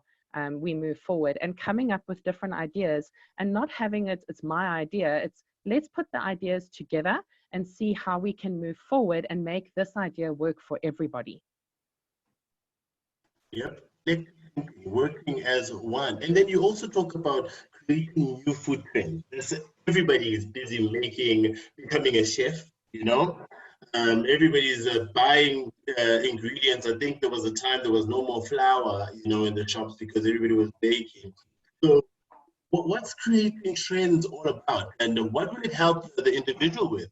we move forward, and coming up with different ideas and not having it's my idea. It's let's put the ideas together and see how we can move forward and make this idea work for everybody. Yep. Working as one. And then you also talk about creating new food trends. Everybody is busy becoming a chef, you know. Everybody's buying ingredients. I think there was a time there was no more flour, you know, in the shops because everybody was baking. So what's creating trends all about? And what will it help the individual with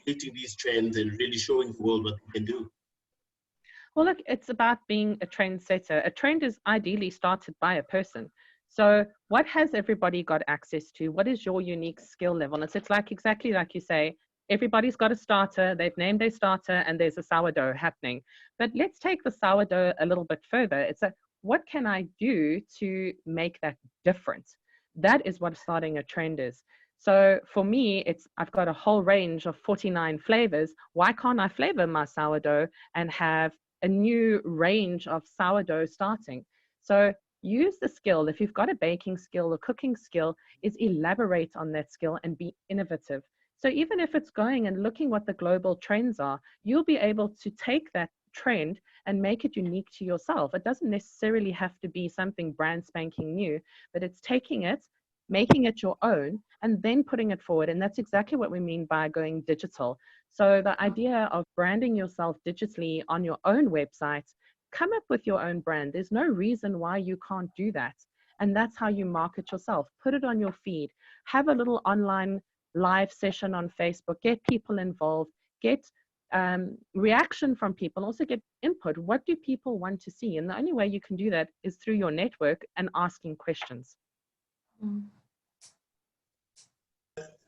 creating these trends and really showing the world what they can do? Well, look, it's about being a trendsetter. A trend is ideally started by a person. So what has everybody got access to? What is your unique skill level? And so it's like exactly like you say, everybody's got a starter, they've named their starter, and there's a sourdough happening. But let's take the sourdough a little bit further. It's a, what can I do to make that different? That is what starting a trend is. So for me, I've got a whole range of 49 flavors. Why can't I flavor my sourdough and have a new range of sourdough starting? So use the skill. If you've got a baking skill or cooking skill, is elaborate on that skill and be innovative. So even if it's going and looking what the global trends are, you'll be able to take that trend and make it unique to yourself. It doesn't necessarily have to be something brand spanking new, but it's taking it, making it your own, and then putting it forward. And that's exactly what we mean by going digital. So the idea of branding yourself digitally on your own website, come up with your own brand. There's no reason why you can't do that. And that's how you market yourself. Put it on your feed. Have a little online live session on Facebook. Get people involved. Get reaction from people. Also get input. What do people want to see? And the only way you can do that is through your network and asking questions.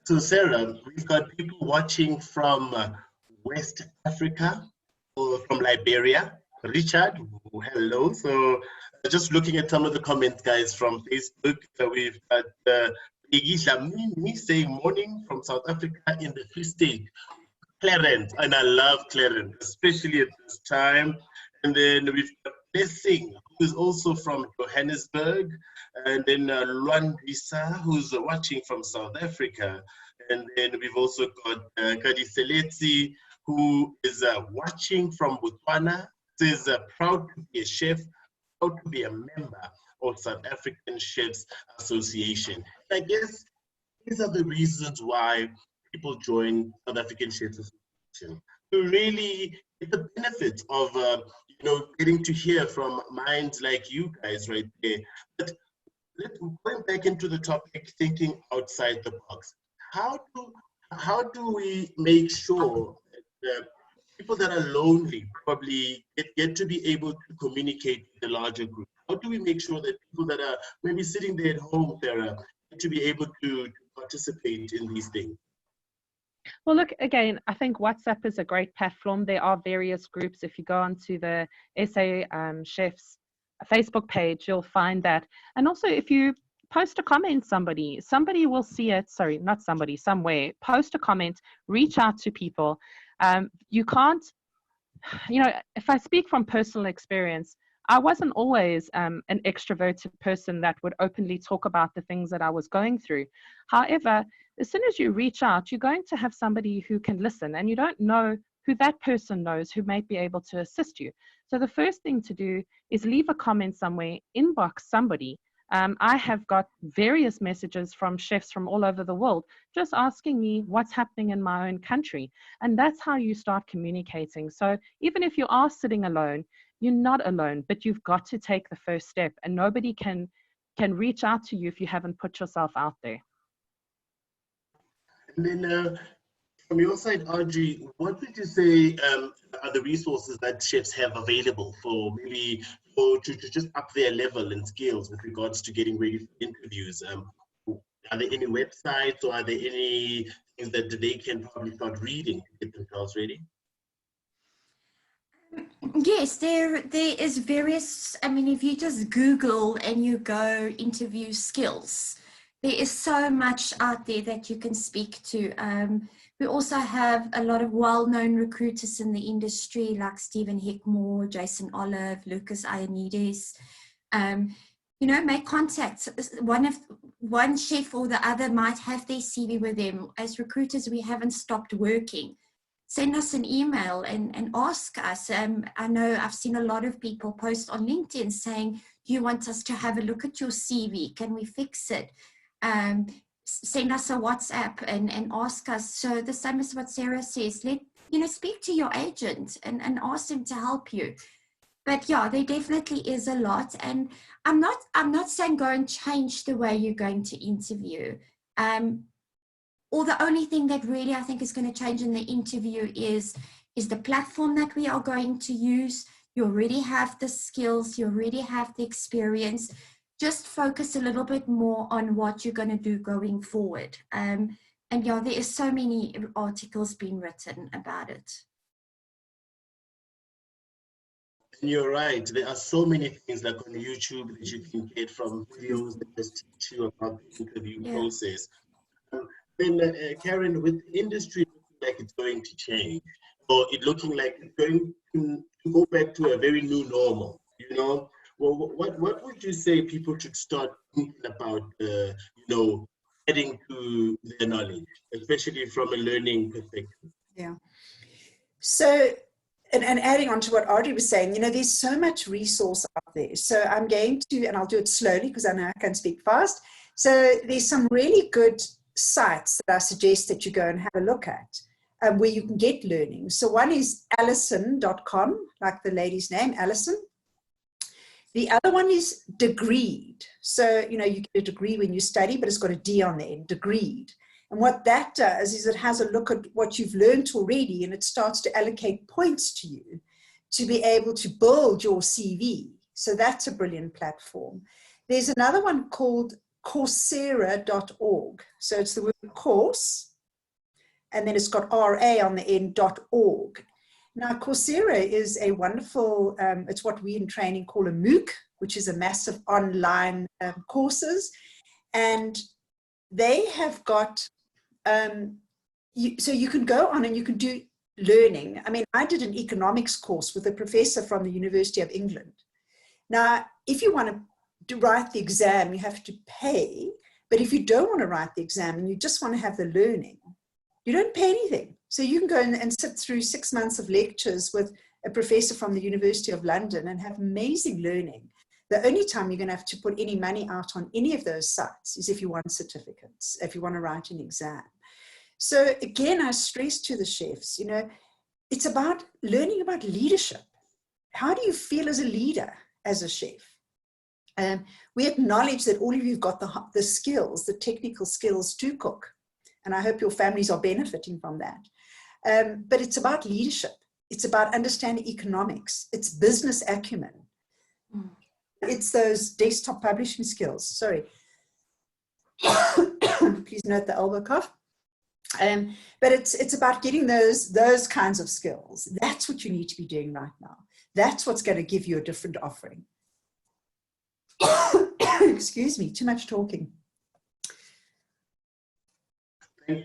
So Sarah, we've got people watching from West Africa or from Liberia. Richard, hello. So just looking at some of the comments, guys, from Facebook, we've got Iggy Dlamini saying morning from South Africa in the Free State. Clarence, and I love Clarence, especially at this time. And then we've got Blessing, who's also from Johannesburg, and then Luan Bisa, who's watching from South Africa. And then we've also got Kadi Seletsi, who is watching from Botswana, says proud to be a chef, proud to be a member of South African Chefs Association. And I guess these are the reasons why people join South African Chefs Association, to really get the benefits of getting to hear from minds like you guys right there. But going back into the topic, thinking outside the box, how do we make sure that people that are lonely probably get to be able to communicate with the larger group? How do we make sure that people that are maybe sitting there at home, Sarah, get to be able to participate in these things? Well, look, again, I think WhatsApp is a great platform. There are various groups. If you go onto the SA Chefs Facebook page, you'll find that. And also, if you post a comment, somebody will see it. Sorry, not somebody, somewhere. Post a comment, reach out to people. You can't, if I speak from personal experience, I wasn't always an extroverted person that would openly talk about the things that I was going through. However, as soon as you reach out, you're going to have somebody who can listen, and you don't know who that person knows who might be able to assist you. So the first thing to do is leave a comment somewhere, inbox somebody. I have got various messages from chefs from all over the world just asking me what's happening in my own country. And that's how you start communicating. So even if you are sitting alone, you're not alone, but you've got to take the first step, and nobody can reach out to you if you haven't put yourself out there. And then from your side, Adri, what would you say are the resources that chefs have available for maybe to just up their level and skills with regards to getting ready for interviews? Are there any websites, or are there any things that they can probably start reading to get themselves ready? Yes, there is various. I mean, if you just Google and you go interview skills, there is so much out there that you can speak to. We also have a lot of well-known recruiters in the industry, like Stephen Hickmore, Jason Olive, Lucas Ionides. Make contact. One chef or the other might have their CV with them. As recruiters, we haven't stopped working. send us an email and ask us. I know I've seen a lot of people post on LinkedIn saying, do you want us to have a look at your CV? Can we fix it? Send us a WhatsApp and ask us. So the same as what Sarah says, speak to your agent and ask them to help you. But yeah, there definitely is a lot. And I'm not saying go and change the way you're going to interview. Or the only thing that really I think is going to change in the interview is the platform that we are going to use. You already have the skills, you already have the experience. Just focus a little bit more on what you're going to do going forward. And yeah, there is so many articles being written about it. You're right. There are so many things like on YouTube that you can get from videos that just teach you about the interview process. Then, Karen, with the industry looking like it's going to change, or it looking like it's going to go back to a very new normal, well, what would you say people should start thinking about, adding to their knowledge, especially from a learning perspective? Yeah. So, and adding on to what Adri was saying, there's so much resource out there. So I'm going to, and I'll do it slowly because I know I can speak fast. So there's some really good sites that I suggest that you go and have a look at where you can get learning. So one is Allison.com, like the lady's name, Allison. The other one is Degreed. So, you get a degree when you study, but it's got a D on the end, Degreed. And what that does is it has a look at what you've learned already, and it starts to allocate points to you to be able to build your CV. So that's a brilliant platform. There's another one called Coursera.org. So it's the word course, and then it's got RA on the end, .org. Now, Coursera is a wonderful, it's what we in training call a MOOC, which is a massive online courses. And they have got, so you can go on and you can do learning. I mean, I did an economics course with a professor from the University of England. Now, if you want to write the exam, you have to pay. But if you don't want to write the exam and you just want to have the learning, you don't pay anything. So you can go and sit through 6 months of lectures with a professor from the University of London and have amazing learning. The only time you're going to have to put any money out on any of those sites is if you want certificates, if you want to write an exam. So again, I stress to the chefs, it's about learning about leadership. How do you feel as a leader, as a chef? We acknowledge that all of you've got the skills, the technical skills to cook. And I hope your families are benefiting from that. But it's about leadership. It's about understanding economics. It's business acumen. It's those desktop publishing skills. Sorry. Please note the elbow cough. But it's about getting those kinds of skills. That's what you need to be doing right now. That's what's going to give you a different offering. Excuse me, too much talking.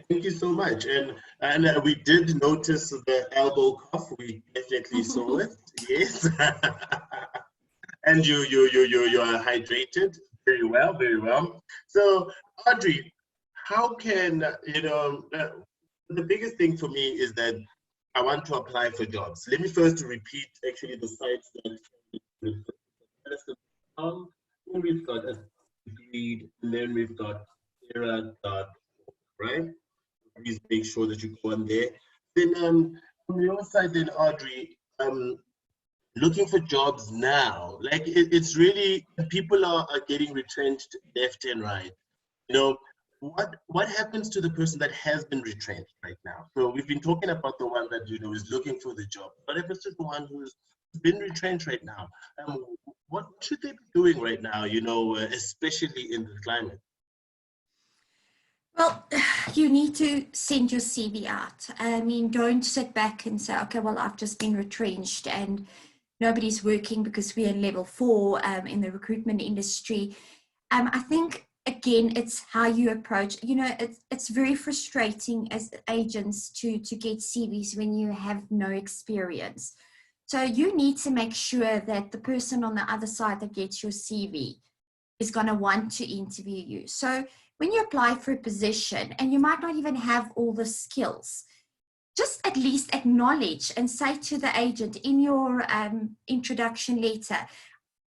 Thank you so much. And we did notice the elbow cough. We definitely saw it. Yes. And you are hydrated very well, very well. So, Adri, how can the biggest thing for me is that I want to apply for jobs. Let me first repeat actually the sites that then we've got a Degreed, and then we've got Coursera.org, right? Please make sure that you go on there. Then from your side, then Adri, looking for jobs now, like it's really, people are getting retrenched left and right. What happens to the person that has been retrenched right now? So we've been talking about the one that is looking for the job. What if it's just the one who's been retrenched right now? What should they be doing right now? Especially in this climate. Well, you need to send your CV out. I mean, don't sit back and say, okay, well, I've just been retrenched and nobody's working because we're in level 4 in the recruitment industry. I think, again, it's how you approach. It's very frustrating as agents to get CVs when you have no experience. So you need to make sure that the person on the other side that gets your CV is going to want to interview you. So when you apply for a position and you might not even have all the skills, just at least acknowledge and say to the agent in your introduction letter,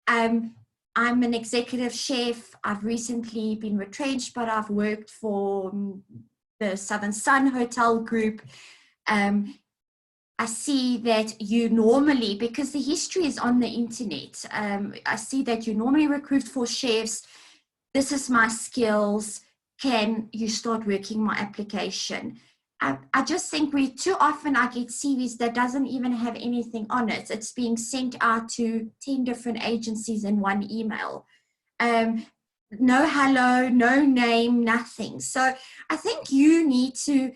I'm an executive chef. I've recently been retrenched, but I've worked for the Southern Sun Hotel Group. I see that you normally, because the history is on the internet, I see that you normally recruit for chefs. This is my skills. Can you start working my application? I just think too often I get CVs that doesn't even have anything on it. It's being sent out to 10 different agencies in one email. No hello, no name, nothing. So I think you need to,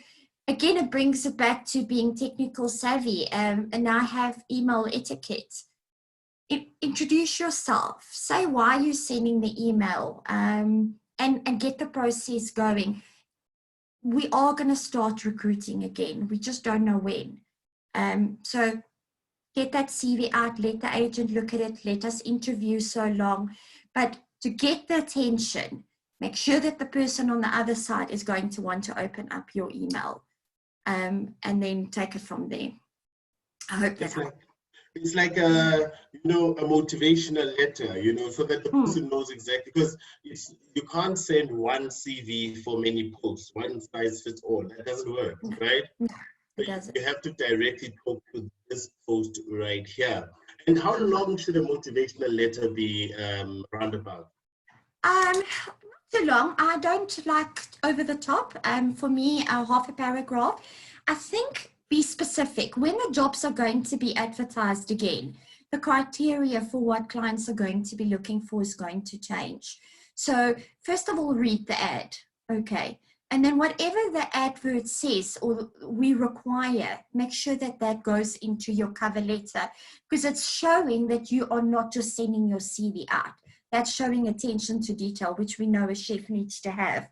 again, it brings it back to being technical savvy, and now have email etiquette. Introduce yourself, say why you're sending the email, and get the process going. We are going to start recruiting again. We just don't know when. So get that CV out, let the agent look at it, let us interview so long. But to get the attention, make sure that the person on the other side is going to want to open up your email, and then take it from there. I hope that helps. It's like a motivational letter, so that the person knows exactly, because you can't send one CV for many posts, one size fits all. That doesn't work, right? No, it doesn't. You have to directly talk to this post right here. And how long should a motivational letter be roundabout? Not too long. I don't like over the top. For me, half a paragraph. I think be specific. When the jobs are going to be advertised again, the criteria for what clients are going to be looking for is going to change. So first of all, read the ad, okay? And then whatever the advert says or we require, make sure that that goes into your cover letter, because it's showing that you are not just sending your CV out. That's showing attention to detail, which we know a chef needs to have.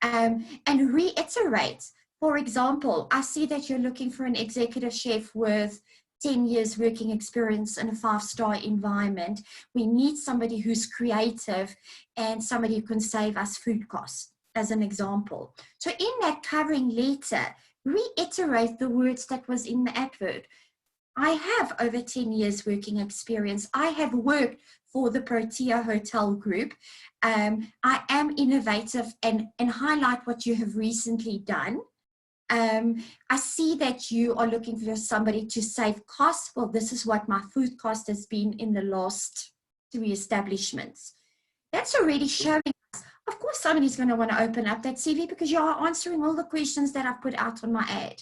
And reiterate. For example, I see that you're looking for an executive chef with 10 years working experience in a 5-star environment. We need somebody who's creative and somebody who can save us food costs, as an example. So in that covering letter, reiterate the words that was in the advert. I have over 10 years working experience. I have worked for the Protea Hotel Group. I am innovative, and highlight what you have recently done. I see that you are looking for somebody to save costs. Well, this is what my food cost has been in the last 3 establishments. That's already showing us. Of course, somebody's going to want to open up that CV because you are answering all the questions that I've put out on my ad.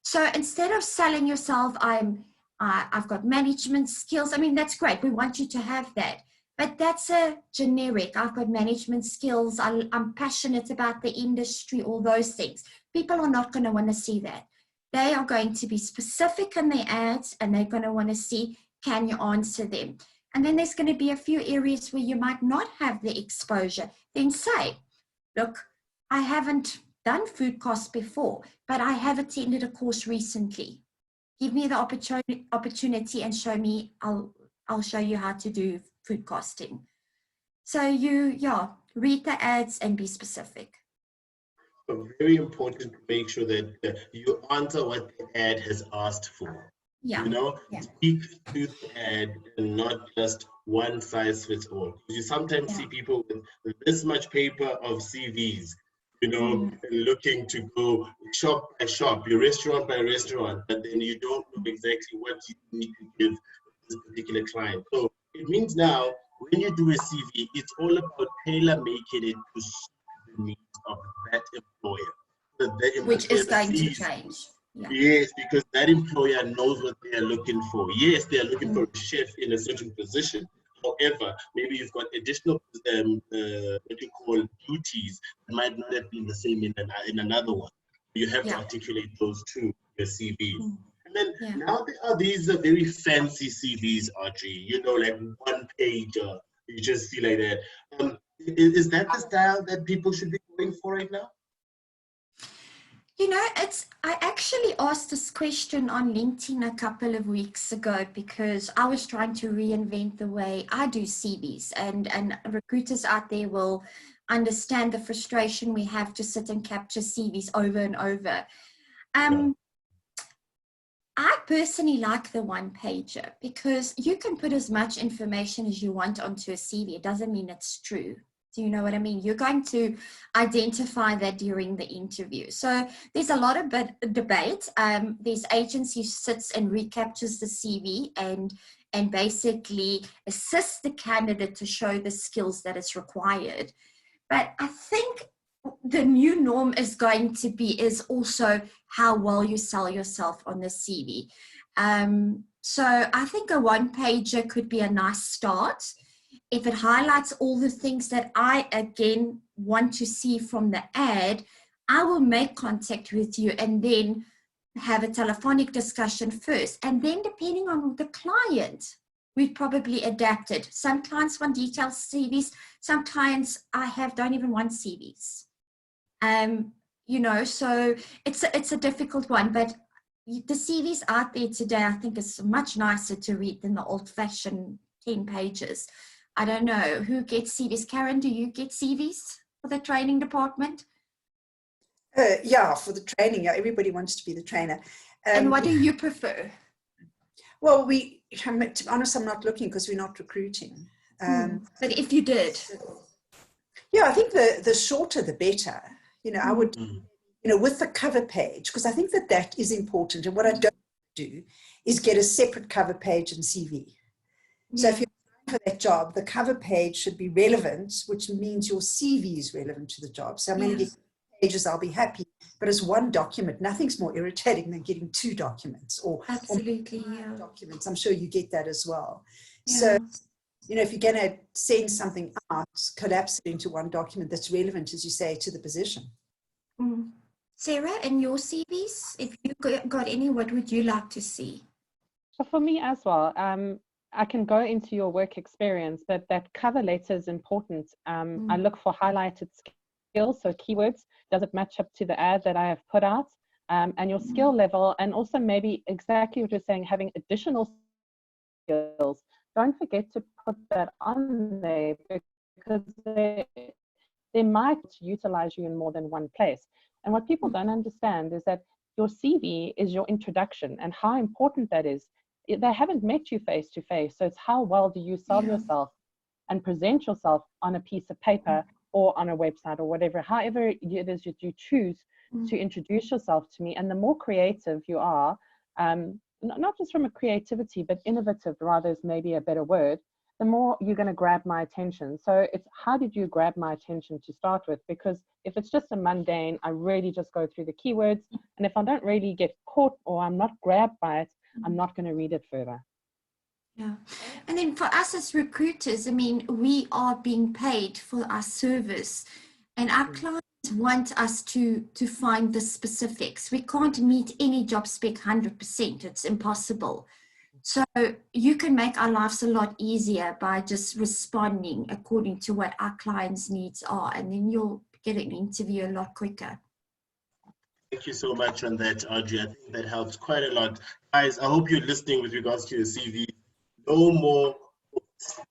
So instead of selling yourself, I've got management skills. I mean, that's great. We want you to have that. But that's a generic. I've got management skills. I'm passionate about the industry, all those things. People are not going to want to see that. They are going to be specific in their ads, and they're going to want to see, can you answer them? And then there's going to be a few areas where you might not have the exposure. Then say, look, I haven't done food costs before, but I have attended a course recently. Give me the opportunity and show me, I'll show you how to do food costing. So read the ads and be specific. Very important to make sure that you answer what the ad has asked for. Yeah. Speak to the ad and not just one size fits all. You sometimes see people with this much paper of CVs, looking to go shop by shop, restaurant by restaurant, but then you don't know exactly what you need to give this particular client. So it means now, when you do a CV, it's all about tailor-making it to suit the needs of that employer. Which is going to change. Yeah. Yes, because that employer knows what they are looking for. Yes, they are looking for a chef in a certain position. However, maybe you've got additional what you call duties that might not have been the same in another one. You have to articulate those two in your CV. And then now there are these very fancy CVs, Adri, like one page, you just see like that. Is that the style that people should be going for right now? I actually asked this question on LinkedIn a couple of weeks ago because I was trying to reinvent the way I do CVs, and recruiters out there will understand the frustration we have to sit and capture CVs over and over. I personally like the one-pager because you can put as much information as you want onto a CV. It doesn't mean it's true. Do you know what I mean? You're going to identify that during the interview. So there's a lot of debate. There's agency who sits and recaptures the CV and basically assists the candidate to show the skills that is required. But I think the new norm is going to be is also how well you sell yourself on the CV. So I think a one-pager could be a nice start. If it highlights all the things that I, again, want to see from the ad, I will make contact with you and then have a telephonic discussion first. And then depending on the client, we've probably adapted. Some clients want detailed CVs. Some clients I have don't even want CVs. You know, so it's a difficult one, but the CVs out there today, I think is much nicer to read than the old-fashioned 10 pages. I don't know who gets CVs. Karen, do you get CVs for the training department? Yeah, for the training, yeah, everybody wants to be the trainer. And what do you prefer? Well, to be honest, I'm not looking because we're not recruiting. But if you did? Yeah, I think the shorter, the better. You know, I would, you know, with the cover page, because I think that is important. And what I don't do is get a separate cover page and CV. So if you're for that job, the cover page should be relevant, which means your CV is relevant to the job. So I'm going to get pages, I'll be happy. But as one document, nothing's more irritating than getting 2 documents or absolutely documents. I'm sure you get that as well. So, you know, if you're going to send something out, collapse it into one document that's relevant, as you say, to the position. Sarah, in your CVs, if you got any, what would you like to see? So for me as well, I can go into your work experience, but that cover letter is important. I look for highlighted skills, so keywords. Does it match up to the ad that I have put out? And your skill level, and also maybe exactly what you're saying, having additional skills. Don't forget to put that on there because they might utilize you in more than one place. And what people don't understand is that your CV is your introduction and how important that is. They haven't met you face to face. So it's how well do you sell yourself and present yourself on a piece of paper or on a website or whatever, however it is that you choose to introduce yourself to me. And the more creative you are, not just from a creativity, but innovative rather is maybe a better word, the more you're going to grab my attention. So it's how did you grab my attention to start with? Because if it's just a mundane, I really just go through the keywords. And if I don't really get caught or I'm not grabbed by it, I'm not going to read it further. Yeah. And then for us as recruiters, I mean, we are being paid for our service and our clients want us to find the specifics. We can't meet any job spec 100%. It's impossible. So you can make our lives a lot easier by just responding according to what our clients' needs are, and then you'll get an interview a lot quicker. Thank you so much on that, Adri. I think that helps quite a lot. Guys, I hope you're listening with regards to your CV. No more,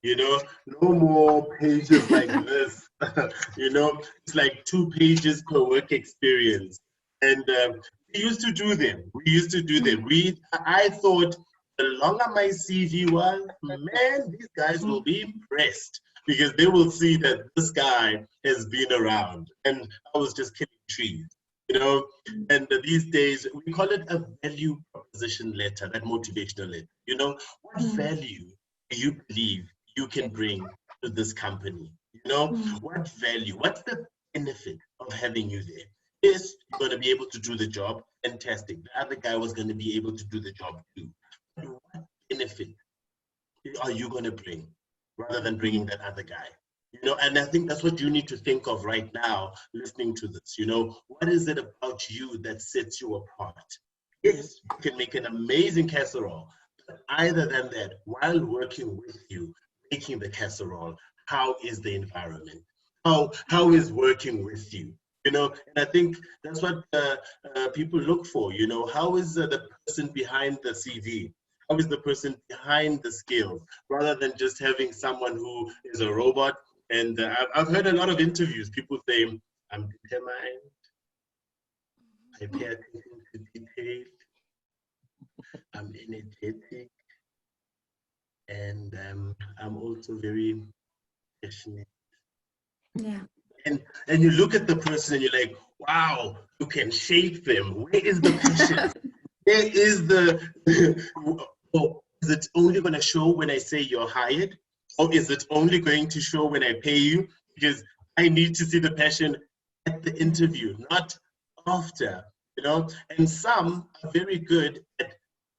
you know, no more pages like this. You know, it's like 2 pages per work experience. And we used to do them. I thought the longer my CV was, man, these guys will be impressed because they will see that this guy has been around. And I was just killing trees. You know, and these days we call it a value proposition letter, that motivational letter. You know, what value do you believe you can bring to this company? You know, what value, what's the benefit of having you there? Yes, you're going to be able to do the job. Fantastic. The other guy was going to be able to do the job too. But what benefit are you going to bring rather than bringing that other guy? You know, and I think that's what you need to think of right now, listening to this. You know, what is it about you that sets you apart? Yes, you can make an amazing casserole, but either than that, while working with you, making the casserole, how is the environment? How is working with you? You know, and I think that's what people look for. You know, how is the person behind the CV? How is the person behind the skills? Rather than just having someone who is a robot. And I've heard a lot of interviews, people say, I'm determined, I pay attention to detail, I'm energetic, and I'm also very passionate. Yeah. And you look at the person and you're like, wow, you can shape them. Where is the passion? Where is the, oh, is it only going to show when I say you're hired? Or is it only going to show when I pay you? Because I need to see the passion at the interview, not after, you know? And some are very good at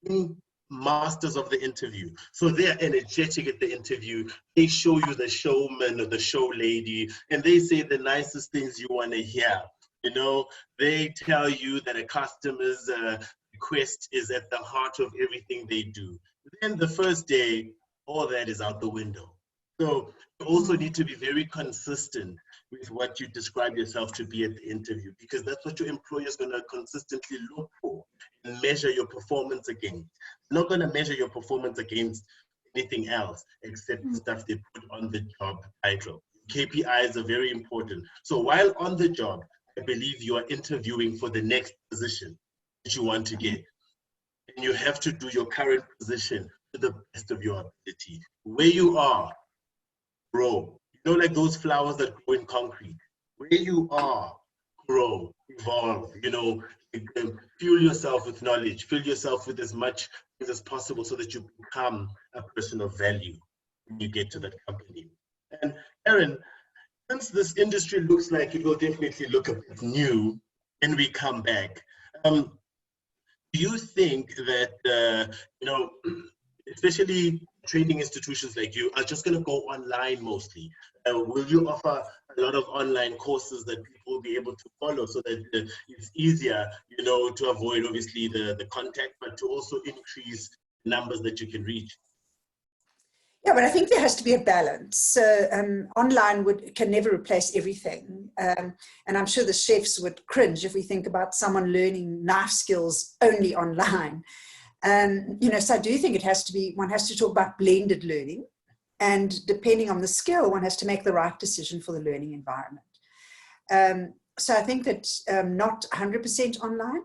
being masters of the interview. So they're energetic at the interview. They show you the showman or the show lady, and they say the nicest things you want to hear. You know, they tell you that a customer's request is at the heart of everything they do. Then the first day, all that is out the window. So you also need to be very consistent with what you describe yourself to be at the interview, because that's what your employer is going to consistently look for and measure your performance against. They're not going to measure your performance against anything else except the stuff they put on the job title. KPIs are very important. So while on the job, I believe you are interviewing for the next position that you want to get. And you have to do your current position to the best of your ability. Where you are, grow. You know, like those flowers that grow in concrete. Where you are, grow, evolve, you know, fuel yourself with knowledge, fill yourself with as much as possible so that you become a person of value when you get to that company. And Aaron, since this industry looks like it will definitely look a bit new when we come back, do you think that, you know, especially training institutions like you are just going to go online mostly? Will you offer a lot of online courses that people will be able to follow so that it's easier, you know, to avoid obviously the contact, but to also increase numbers that you can reach? Yeah, but I think there has to be a balance. So online can never replace everything. And I'm sure the chefs would cringe if we think about someone learning knife skills only online. You know, so I do think one has to talk about blended learning. And depending on the skill, one has to make the right decision for the learning environment. So I think that not 100% online,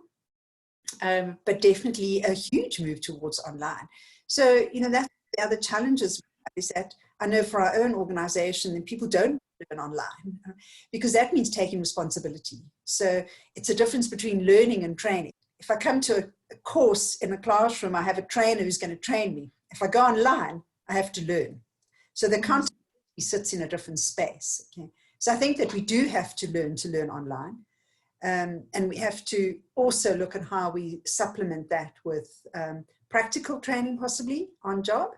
but definitely a huge move towards online. So, you know, that's the other challenges is that I know for our own organization, then people don't learn online because that means taking responsibility. So it's a difference between learning and training. If I come to a course in a classroom, I have a trainer who's going to train me. If I go online, I have to learn. So the content sits in a different space. Okay? So I think that we do have to learn online. And we have to also look at how we supplement that with practical training, possibly on job.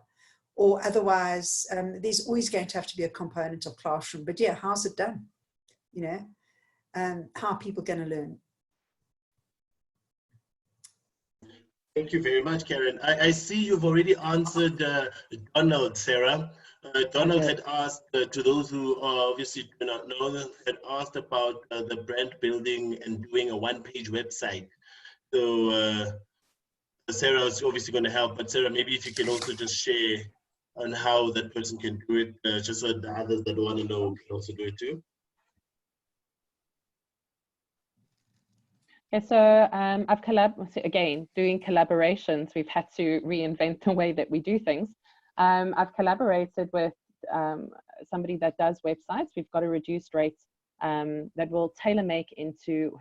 Or otherwise, there's always going to have to be a component of classroom. But yeah, how's it done? You know, how are people going to learn? Thank you very much, Karen. I see you've already answered Donald, Sarah. Donald had asked, to those who obviously do not know, had asked about the brand building and doing a one-page website. So Sarah is obviously going to help, but Sarah, maybe if you can also just share on how that person can do it, just so the others that want to know can also do it too. Okay, so I've again, doing collaborations, we've had to reinvent the way that we do things. I've collaborated with somebody that does websites. We've got a reduced rate that will tailor make into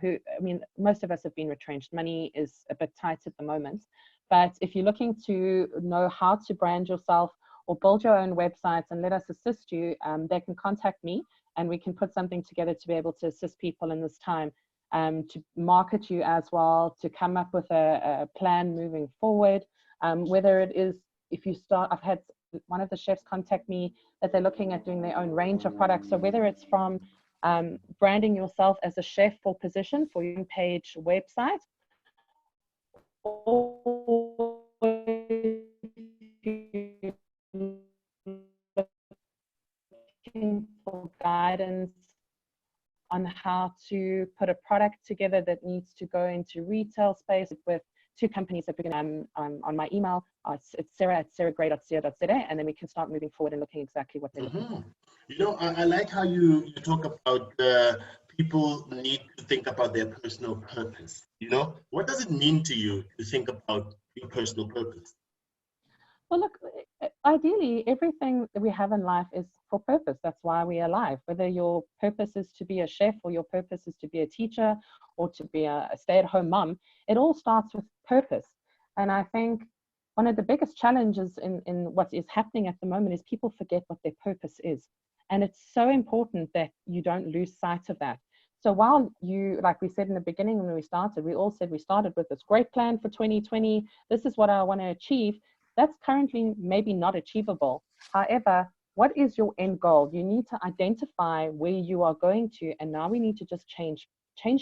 most of us have been retrenched. Money is a bit tight at the moment, but if you're looking to know how to brand yourself or build your own websites and let us assist you, they can contact me and we can put something together to be able to assist people in this time, to market you as well, to come up with a plan moving forward. Whether it is, if you start, I've had one of the chefs contact me that they're looking at doing their own range of products. So whether it's from branding yourself as a chef for position for your page website, or looking for guidance on how to put a product together that needs to go into retail space with two companies that we're going to, on my email, it's sarah@sarahgray.co.za, and then we can start moving forward and looking exactly what they're looking for. You know, I like how you talk about people need to think about their personal purpose. You know, what does it mean to you to think about your personal purpose? Well, look, ideally, everything that we have in life is for purpose. That's why we're alive. Whether your purpose is to be a chef, or your purpose is to be a teacher, or to be a stay-at-home mom, it all starts with purpose. And I think one of the biggest challenges in what is happening at the moment is people forget what their purpose is. And it's so important that you don't lose sight of that. So while you, like we said in the beginning when we started, we all said we started with this great plan for 2020. This is what I want to achieve. That's currently maybe not achievable. However, what is your end goal? You need to identify where you are going to, and now we need to just change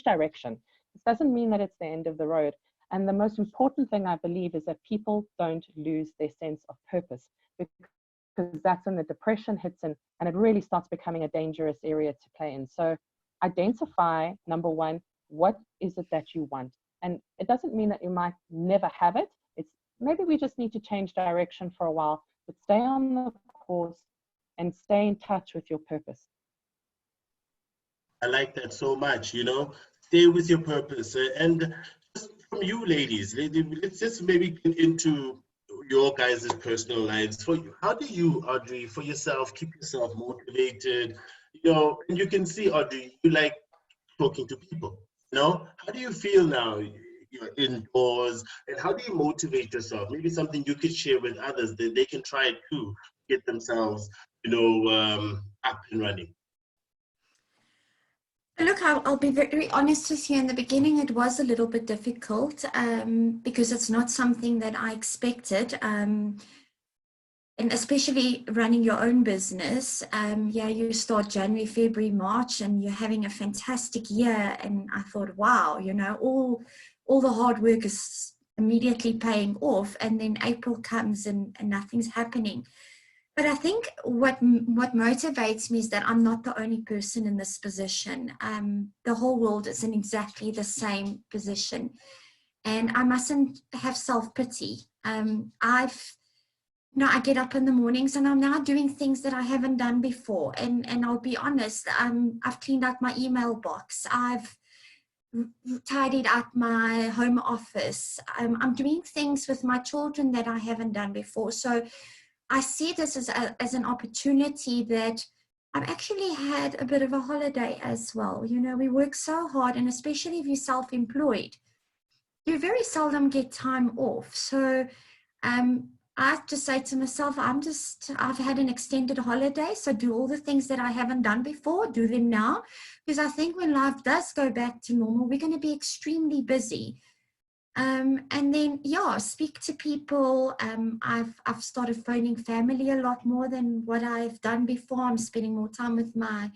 direction. This doesn't mean that it's the end of the road. And the most important thing I believe is that people don't lose their sense of purpose, because that's when the depression hits in and it really starts becoming a dangerous area to play in. So identify, number one, what is it that you want? And it doesn't mean that you might never have it. It's maybe we just need to change direction for a while, but stay on the course and stay in touch with your purpose. I like that so much, you know, stay with your purpose. And just from you ladies, let's just maybe get into your guys' personal lives. For you, how do you, Audrey, for yourself, keep yourself motivated? You know, and you can see, Audrey, you like talking to people, you know? How do you feel now? You're indoors, and how do you motivate yourself? Maybe something you could share with others that they can try it too, get themselves, you know, up and running. Look, I'll be very honest with you. In the beginning, it was a little bit difficult because it's not something that I expected. And especially running your own business, yeah, you start January, February, March, and you're having a fantastic year. And I thought, wow, you know, all the hard work is immediately paying off. And then April comes and nothing's happening. But I think what motivates me is that I'm not the only person in this position. The whole world is in exactly the same position. And I mustn't have self-pity. I get up in the mornings and I'm now doing things that I haven't done before. And I'll be honest, I've cleaned out my email box. I've tidied up my home office. I'm doing things with my children that I haven't done before. So I see this as an opportunity that I've actually had a bit of a holiday as well. You know, we work so hard, and especially if you're self-employed, you very seldom get time off. So I just say to myself, I've had an extended holiday, so do all the things that I haven't done before, do them now. Because I think when life does go back to normal, we're going to be extremely busy. And then, yeah, speak to people. I've started phoning family a lot more than what I've done before. I'm spending more time with my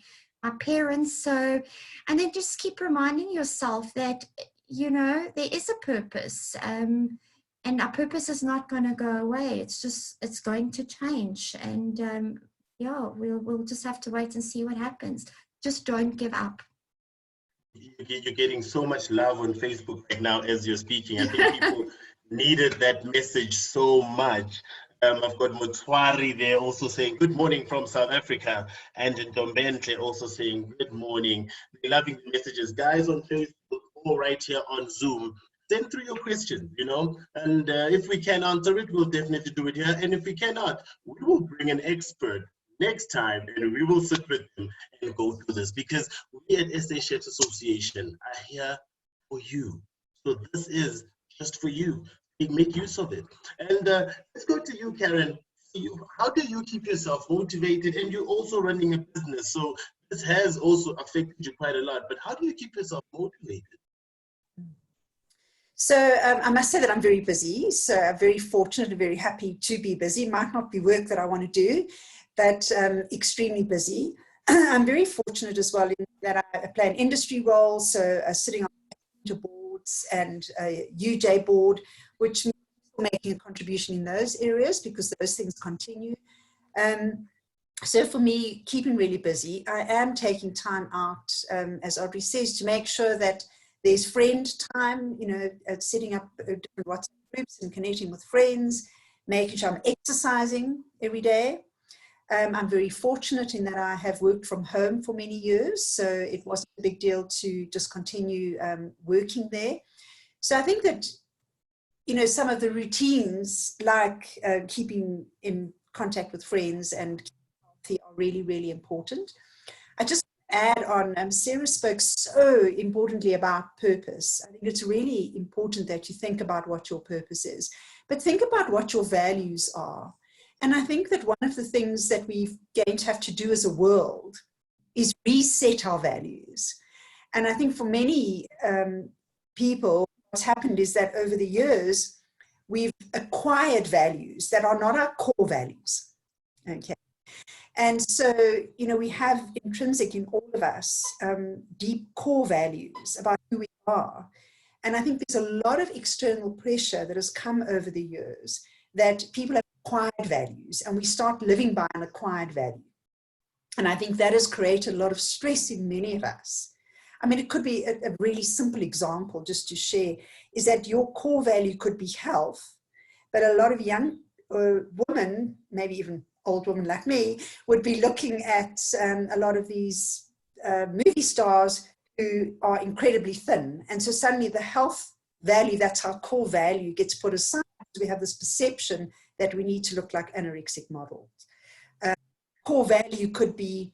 parents. So, and then just keep reminding yourself that, you know, there is a purpose. And our purpose is not going to go away. It's going to change. And yeah, we'll just have to wait and see what happens. Just don't give up. You're getting so much love on Facebook right now as you're speaking. I think people needed that message so much. I've got Motwari there also saying good morning from South Africa, and Ndombentle also saying good morning. They're loving the messages. Guys on Facebook or right here on Zoom, send through your question, you know, and if we can answer it, we'll definitely do it here. And if we cannot, we will bring an expert next time and we will sit with them and go through this, because we at SA Chefs Association are here for you. So this is just for you. Make use of it. And let's go to you, Karen. How do you keep yourself motivated? And you're also running a business, so this has also affected you quite a lot, but how do you keep yourself motivated? So I must say that I'm very busy. So I'm very fortunate and very happy to be busy. It might not be work that I want to do, but extremely busy. I'm very fortunate as well in that I play an industry role. So sitting on boards and a UJ board, which means making a contribution in those areas because those things continue. So for me, keeping really busy, I am taking time out, as Audrey says, to make sure that there's friend time, you know, setting up different WhatsApp groups and connecting with friends, making sure I'm exercising every day. I'm very fortunate in that I have worked from home for many years, so it wasn't a big deal to just continue working there. So I think that you know, some of the routines like keeping in contact with friends and healthy are really, really important. I just add on, Sarah spoke so importantly about purpose. I think it's really important that you think about what your purpose is, but think about what your values are. And I think that one of the things that we're going to have to do as a world is reset our values. And I think for many people, what's happened is that over the years, we've acquired values that are not our core values. Okay. And so, you know, we have intrinsic in all of us deep core values about who we are. And I think there's a lot of external pressure that has come over the years that people have acquired values, and we start living by an acquired value. And I think that has created a lot of stress in many of us. I mean, it could be a really simple example just to share, is that your core value could be health, but a lot of young women, maybe even old women like me, would be looking at a lot of these movie stars who are incredibly thin. And so suddenly the health value, that's our core value, gets put aside. We have this perception that we need to look like anorexic models. Core value could be,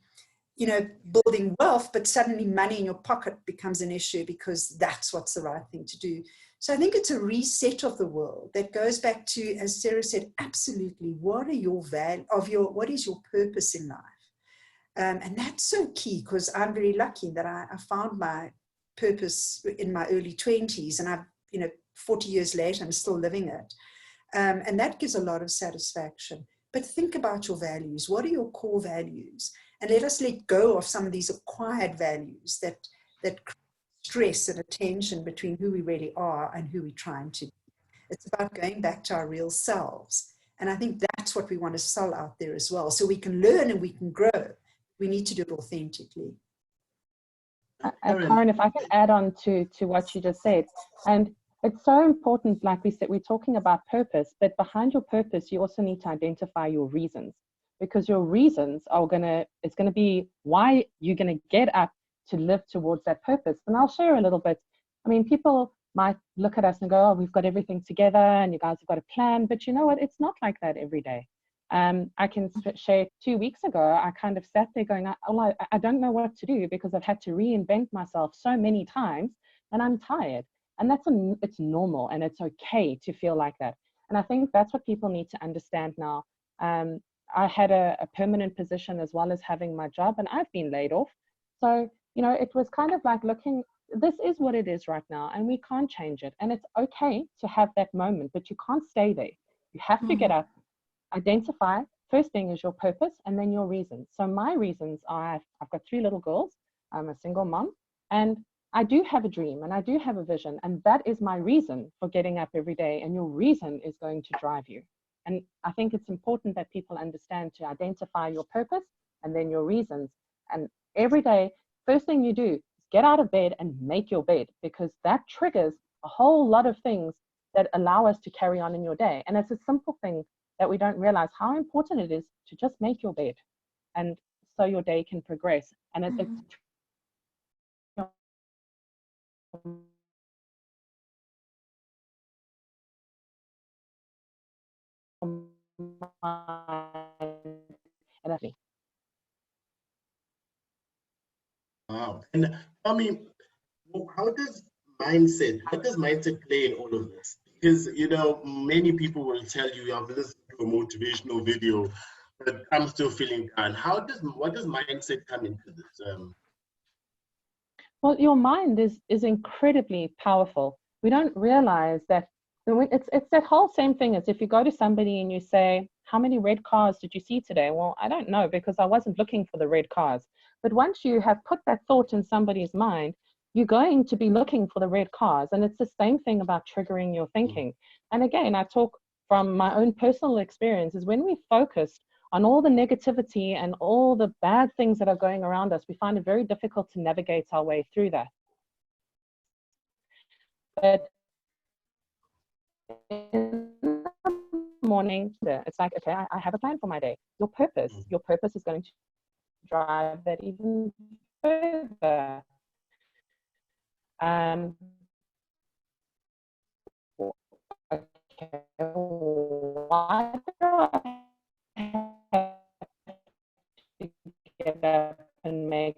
you know, building wealth, but suddenly money in your pocket becomes an issue because that's what's the right thing to do. So I think it's a reset of the world that goes back to, as Sarah said, absolutely, what are your what is your purpose in life? And that's so key, because I'm very lucky that I found my purpose in my early 20s, and I've, you know, 40 years later, I'm still living it. And that gives a lot of satisfaction. But think about your values. What are your core values? And let us let go of some of these acquired values that stress and a tension between who we really are and who we're trying to be. It's about going back to our real selves. And I think that's what we want to sell out there as well. So we can learn and we can grow. We need to do it authentically. Karen, if I can add on to what you just said, and it's so important, like we said, we're talking about purpose, but behind your purpose, you also need to identify your reasons, because your reasons are it's going to be why you're going to get up to live towards that purpose. And I'll share a little bit. I mean, people might look at us and go, oh, we've got everything together and you guys have got a plan, but you know what? It's not like that every day. I can share 2 weeks ago, I kind of sat there going, I don't know what to do because I've had to reinvent myself so many times and I'm tired. And it's normal and it's okay to feel like that. And I think that's what people need to understand now. I had a permanent position as well as having my job, and I've been laid off. So, you know, it was kind of like looking, this is what it is right now and we can't change it. And it's okay to have that moment, but you can't stay there. You have to get up, identify, first thing is your purpose and then your reasons. So my reasons are, I've got 3 little girls, I'm a single mom, and I do have a dream and I do have a vision, and that is my reason for getting up every day, and your reason is going to drive you. And I think it's important that people understand to identify your purpose and then your reasons. And every day, first thing you do is get out of bed and make your bed, because that triggers a whole lot of things that allow us to carry on in your day. And it's a simple thing that we don't realize how important it is to just make your bed, and so your day can progress. And it's Wow. And I mean, how does mindset play in all of this? Because, you know, many people will tell you, I've listened to a motivational video, but I'm still feeling down. What does mindset come into this? Well, your mind is incredibly powerful. We don't realize that it's that whole same thing as if you go to somebody and you say, how many red cars did you see today? Well, I don't know, because I wasn't looking for the red cars. But once you have put that thought in somebody's mind, you're going to be looking for the red cars. And it's the same thing about triggering your thinking. And again, I talk from my own personal experiences. When we focused on all the negativity and all the bad things that are going around us, we find it very difficult to navigate our way through that. But in the morning, it's like, okay, I have a plan for my day. Your purpose is going to drive that even further. okay, why do I have to get up and make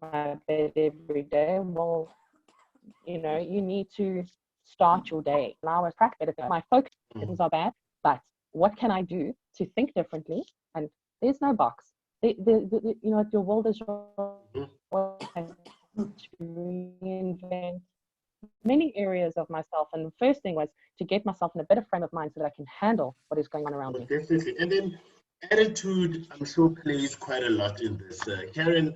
my bed every day? Well, you know, you need to start your day. Now I crack better. My focus are bad, but what can I do to think differently? And there's no box. You know, your world is your to reinvent many areas of myself. And the first thing was to get myself in a better frame of mind so that I can handle what is going on around me. Definitely. And then attitude, I'm sure, plays quite a lot in this. Karen,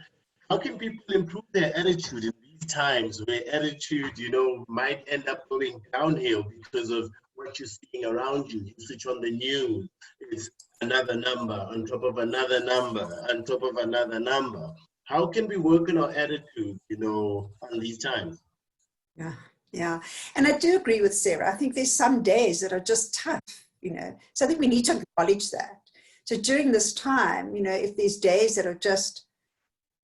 how can people improve their attitude in these times where attitude, you know, might end up going downhill because of what you're seeing around you? You switch on the news, it's another number on top of another number on top of another number. How can we work on our attitude, you know, on these times? Yeah, yeah. And I do agree with Sarah. I think there's some days that are just tough, you know. So I think we need to acknowledge that. So during this time, you know, if there's days that are just,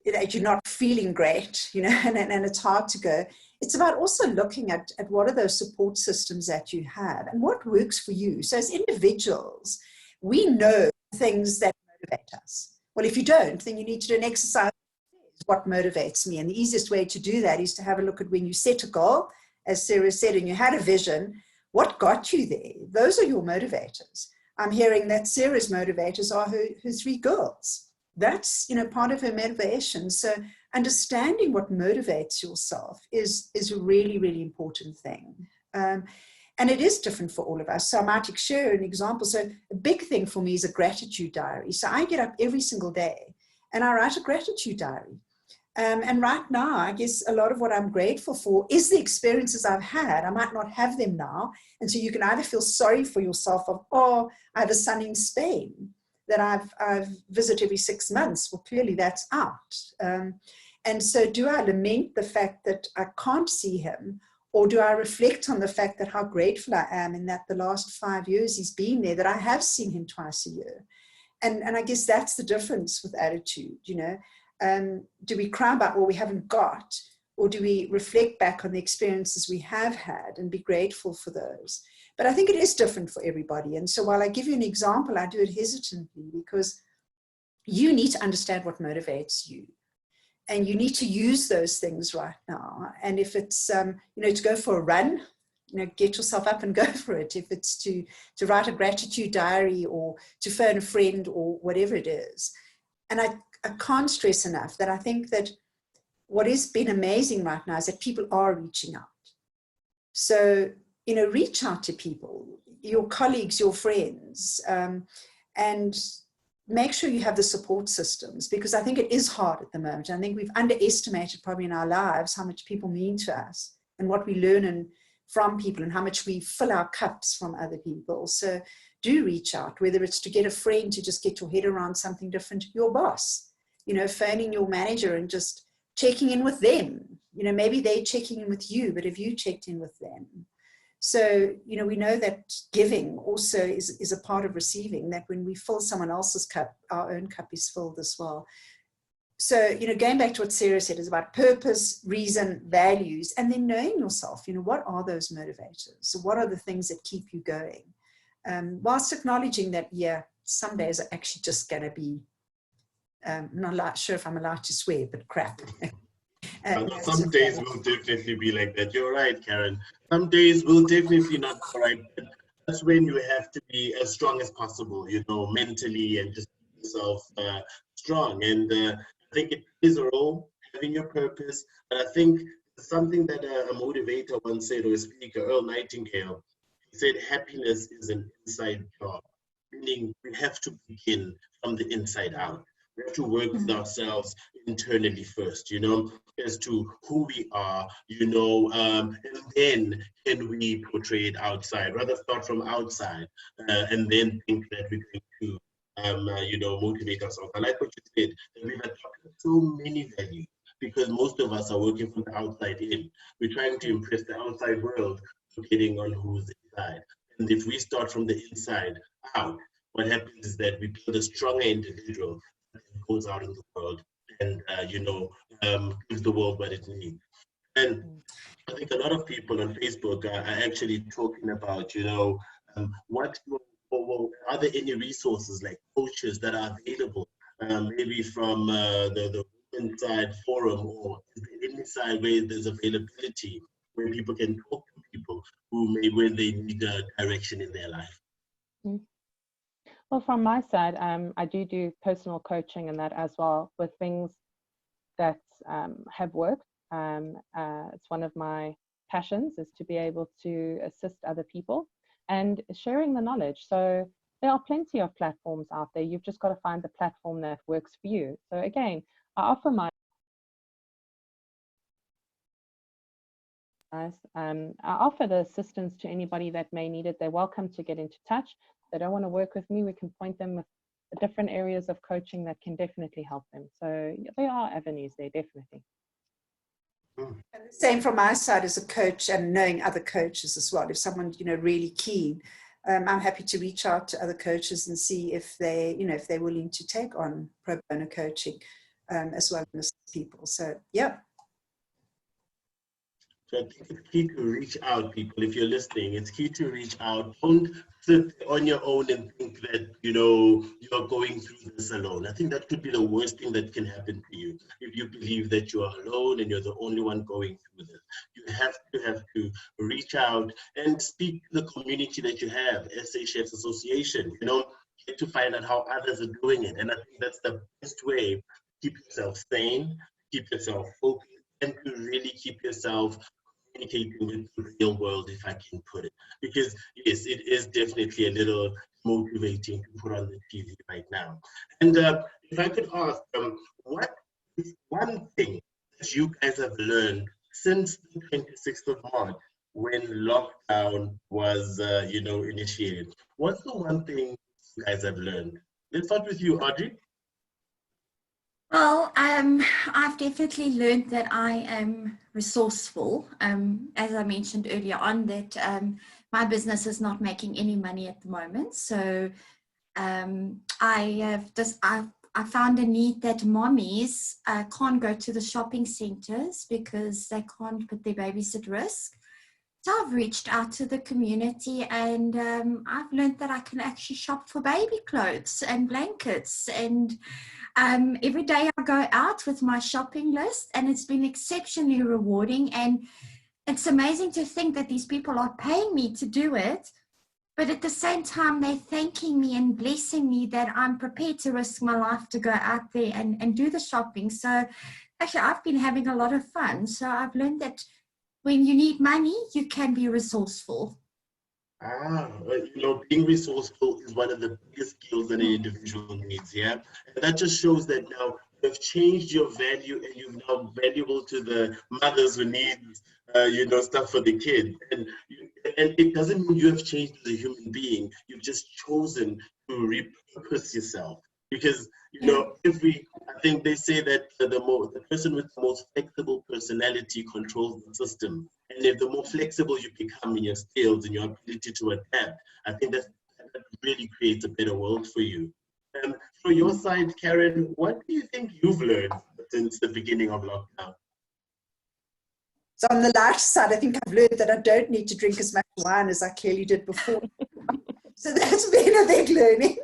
that you're not feeling great, you know, and it's hard to go, it's about also looking at what are those support systems that you have and what works for you. So as individuals, we know things that motivate us. Well, if you don't, then you need to do an exercise. What motivates me? And the easiest way to do that is to have a look at when you set a goal, as Sarah said, and you had a vision, what got you there? Those are your motivators. I'm hearing that Sarah's motivators are her 3 girls. That's, you know, part of her motivation. So understanding what motivates yourself is a really, really important thing. And it is different for all of us. So I might share an example. So a big thing for me is a gratitude diary. So I get up every single day and I write a gratitude diary. And right now, I guess a lot of what I'm grateful for is the experiences I've had. I might not have them now. And so you can either feel sorry for yourself of, oh, I have a son in Spain that I've visit every 6 months. Well, clearly that's out. And so do I lament the fact that I can't see him? Or do I reflect on the fact that how grateful I am in that the last 5 years he's been there, that I have seen him twice a year? And I guess that's the difference with attitude, you know. Do we cry about what we haven't got, or do we reflect back on the experiences we have had and be grateful for those? But I think it is different for everybody. And so while I give you an example, I do it hesitantly because you need to understand what motivates you. And you need to use those things right now. And if it's, you know, to go for a run, you know, get yourself up and go for it. If it's to write a gratitude diary or to phone a friend or whatever it is. And I can't stress enough that I think that what has been amazing right now is that people are reaching out. So, you know, reach out to people, your colleagues, your friends, and make sure you have the support systems, because I think it is hard at the moment. I think we've underestimated probably in our lives how much people mean to us and what we learn from people and how much we fill our cups from other people. So do reach out, whether it's to get a friend to just get your head around something different, your boss, you know, phoning your manager and just checking in with them. You know, maybe they're checking in with you, but have you checked in with them? So, you know, we know that giving also is a part of receiving, that when we fill someone else's cup, our own cup is filled as well. So, you know, going back to what Sarah said, is about purpose, reason, values, and then knowing yourself, you know, what are those motivators? So what are the things that keep you going? Whilst acknowledging that, yeah, some days are actually just going to be, not sure if I'm allowed to swear, but crap. Some days will definitely be like that. You're right, Karen. Some days will definitely not be right. But that's when you have to be as strong as possible, you know, mentally, and just keep yourself strong. And I think it is a role, having your purpose. But I think something that a motivator once said, or a speaker, Earl Nightingale, he said, happiness is an inside job, meaning we have to begin from the inside out. We have to work with ourselves internally first, you know, as to who we are, you know, and then can we portray it outside, rather start from outside and then think that we're going to, you know, motivate ourselves. I like what you said, that we've adopted so many values because most of us are working from the outside in. We're trying to impress the outside world, forgetting on who's inside. And if we start from the inside out, what happens is that we build a stronger individual that goes out in the world and, you know, gives the world what it needs. And I think a lot of people on Facebook are actually talking about, you know, Are there any resources like coaches that are available, maybe from the inside forum, or inside where there's availability, where people can talk to people when they need direction in their life? Well, from my side, I do personal coaching and that as well, with things that have worked. It's one of my passions, is to be able to assist other people and sharing the knowledge. So there are plenty of platforms out there. You've just got to find the platform that works for you. So again, I offer the assistance to anybody that may need it. They're welcome to get into touch. If they don't want to work with me, we can point them with the different areas of coaching that can definitely help them. So there are avenues there, definitely. And the same from my side as a coach, and knowing other coaches as well. If someone's, really keen, I'm happy to reach out to other coaches and see if they, if they're willing to take on pro bono coaching as well as people. So, yeah. So I think it's key to reach out, people. If you're listening, it's key to reach out. Don't sit on your own and think that, you're going through this alone. I think that could be the worst thing that can happen to you. If you believe that you are alone and you're the only one going through this, you have to reach out and speak to the community that you have, SA Chefs Association, get to find out how others are doing it. And I think that's the best way to keep yourself sane, keep yourself focused, and to really keep yourself communicating with the real world, if I can put it. Because yes, it is definitely a little motivating to put on the TV right now. And if I could ask, what is one thing that you guys have learned since the 26th of March, when lockdown was, initiated? What's the one thing you guys have learned? Let's start with you, Adri. Well, I've definitely learned that I am resourceful. As I mentioned earlier on, that my business is not making any money at the moment. So I found a need that mommies can't go to the shopping centers because they can't put their babies at risk. So I've reached out to the community, and I've learned that I can actually shop for baby clothes and blankets, and every day I go out with my shopping list, and it's been exceptionally rewarding. And it's amazing to think that these people are paying me to do it, but at the same time they're thanking me and blessing me that I'm prepared to risk my life to go out there and do the shopping. So actually I've been having a lot of fun. So I've learned that when you need money, you can be resourceful. Being resourceful is one of the biggest skills that an individual needs, yeah? And that just shows that now you've changed your value, and you're now valuable to the mothers who need, stuff for the kids. And it doesn't mean you have changed as a human being. You've just chosen to repurpose yourself. Because, I think they say that the person with the most flexible personality controls the system. And if the more flexible you become in your skills and your ability to adapt, I think that really creates a better world for you. From your side, Karen, what do you think you've learned since the beginning of lockdown? So on the lighter side, I think I've learned that I don't need to drink as much wine as I clearly did before. So that's been a big learning.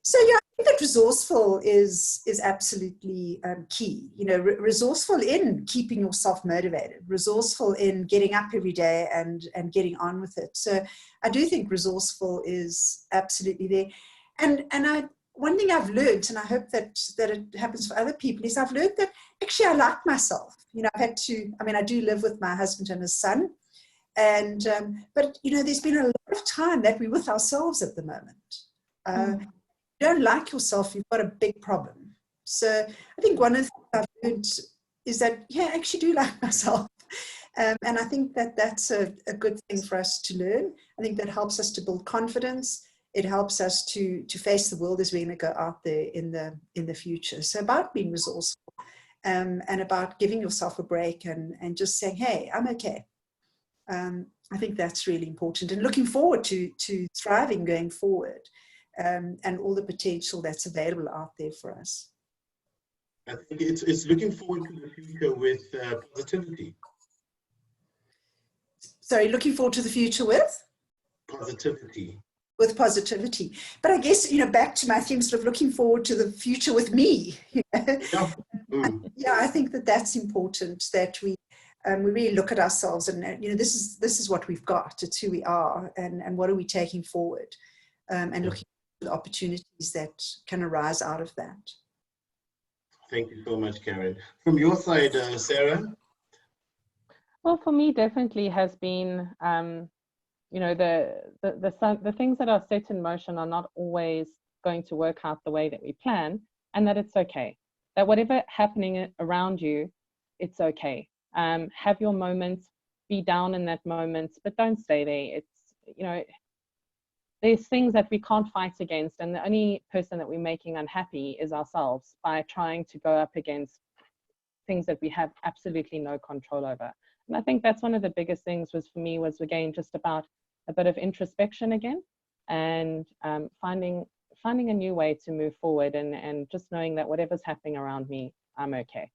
So yeah, I think that resourceful is absolutely key. Resourceful in keeping yourself motivated, resourceful in getting up every day and getting on with it. So I do think resourceful is absolutely there. And one thing I've learned, and I hope that it happens for other people, is I've learned that actually I like myself. I do live with my husband and his son. And but there's been a lot of time that we're with ourselves at the moment. You don't like yourself, you've got a big problem. So I think one of the things I've learned is that, I actually do like myself. And I think that that's a good thing for us to learn. I think that helps us to build confidence. It helps us to face the world as we're going to go out there in the future. So about being resourceful and about giving yourself a break and just saying, hey, I'm okay. I think that's really important, and looking forward to thriving going forward. And all the potential that's available out there for us. I think it's looking forward to the future with positivity. Sorry, looking forward to the future with? positivity. With positivity. But I guess, you know, back to my theme, sort of looking forward to the future with me. You know? Yeah. Yeah, I think that that's important, that we really look at ourselves and, you know, this is what we've got, it's who we are, and what are we taking forward, and looking at the opportunities that can arise out of that. Thank you so much, Karen. From your side, Sarah? Well, for me, definitely has been, you know, the things that are set in motion are not always going to work out the way that we plan, and that it's okay. That whatever happening around you, it's okay. Have your moments, be down in that moment, but don't stay there. It's, you know, there's things that we can't fight against, and the only person that we're making unhappy is ourselves by trying to go up against things that we have absolutely no control over. And I think that's one of the biggest things was for me was, again, just about a bit of introspection again, and finding a new way to move forward, and just knowing that whatever's happening around me, I'm okay.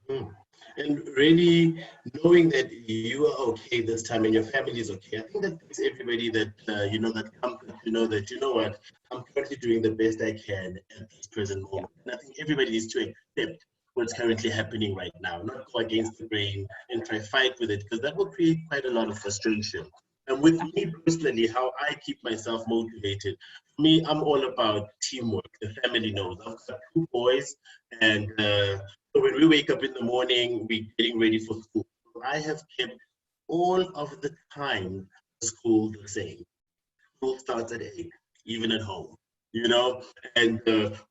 Mm-hmm. And really knowing that you are okay this time and your family is okay. I think that gives everybody that, you know, that comfort to know that, you know what, I'm currently doing the best I can at this present moment. And I think everybody needs to accept what's currently happening right now, not go against the grain and try to fight with it, because that will create quite a lot of frustration. And with me personally, how I keep myself motivated, for me, I'm all about teamwork. The family knows. I've got 2 boys, and so when we wake up in the morning, we're getting ready for school. So I have kept all of the time for school the same. School starts at 8, even at home, you know, and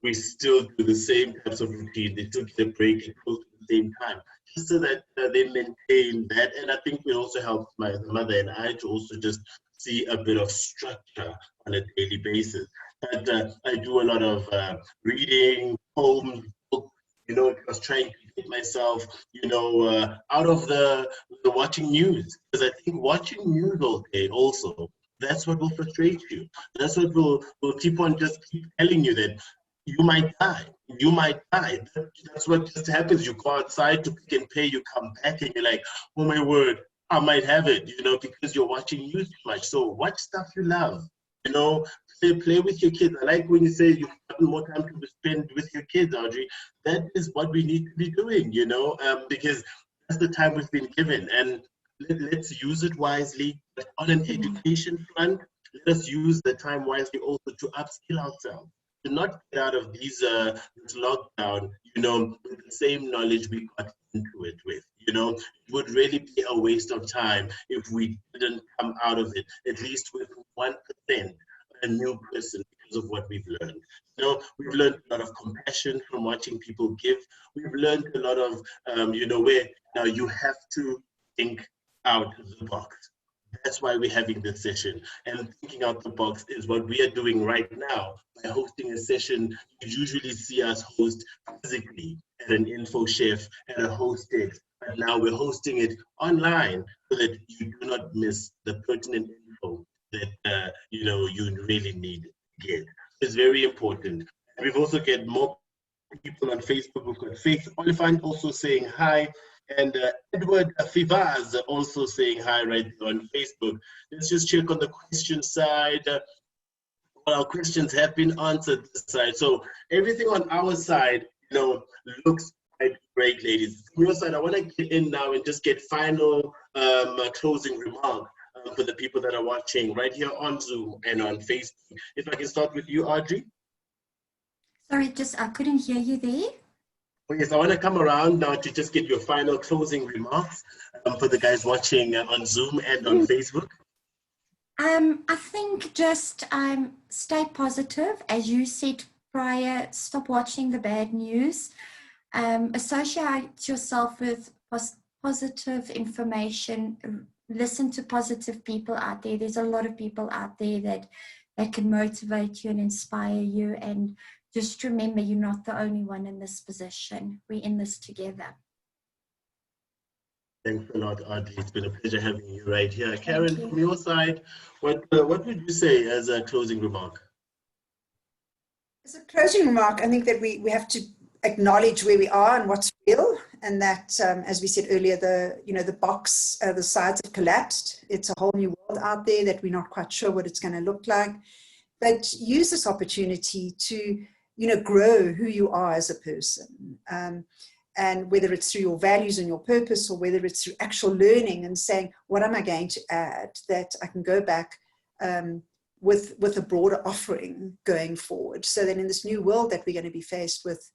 we still do the same types of routine. They still get a break and close at the same time, just so that they maintain that. And I think it also helps my mother and I to also just see a bit of structure on a daily basis. But I do a lot of reading, poems, books, you know, I was trying to get myself, you know, out of the watching news, because I think watching news all day also, that's what will frustrate you. That's what will keep telling you that you might die. You might die. That's what just happens. You go outside to pick and pay, you come back and you're like, oh my word, I might have it, you know, because you're watching news too much. So watch stuff you love. You know, play with your kids. I like when you say you've got more time to spend with your kids, Adri. That is what we need to be doing, you know, because that's the time we've been given. And let's use it wisely. But on an education front, let us use the time wisely also to upskill ourselves. To not get out of this lockdown, you know, with the same knowledge we got into it with. You know, it would really be a waste of time if we didn't come out of it, at least with 1% a new person because of what we've learned. You know, we've learned a lot of compassion from watching people give. We've learned a lot of, you know, where now you have to think out of the box. That's why we're having this session. And thinking out the box is what we are doing right now by hosting a session. You usually see us host physically at an info chef, at a hosted, but now we're hosting it online so that you do not miss the pertinent info that you know you really need to get. It's very important. And we've also got more people on Facebook. We've got Faith Oliphant also saying hi. And Edward Fivaz also saying hi right there on Facebook. Let's just check on the question side. All our questions have been answered this side. So everything on our side, you know, looks quite great, ladies. From your side, I want to get in now and just get final closing remarks for the people that are watching right here on Zoom and on Facebook. If I can start with you, Adri. Sorry, I couldn't hear you there. Oh, yes, I want to come around now to just get your final closing remarks for the guys watching on Zoom and on Facebook. I think just stay positive. As you said prior, stop watching the bad news. Associate yourself with positive information. Listen to positive people out there. There's a lot of people out there that can motivate you and inspire you. And just remember, you're not the only one in this position. We're in this together. Thanks a lot, Adri. It's been a pleasure having you right here. Karen, from your side, what would you say as a closing remark? As a closing remark, I think that we have to acknowledge where we are and what's real, and that, as we said earlier, the box, the sides have collapsed. It's a whole new world out there that we're not quite sure what it's going to look like. But use this opportunity to, grow who you are as a person. And whether it's through your values and your purpose, or whether it's through actual learning and saying, what am I going to add that I can go back with a broader offering going forward. So then in this new world that we're going to be faced with,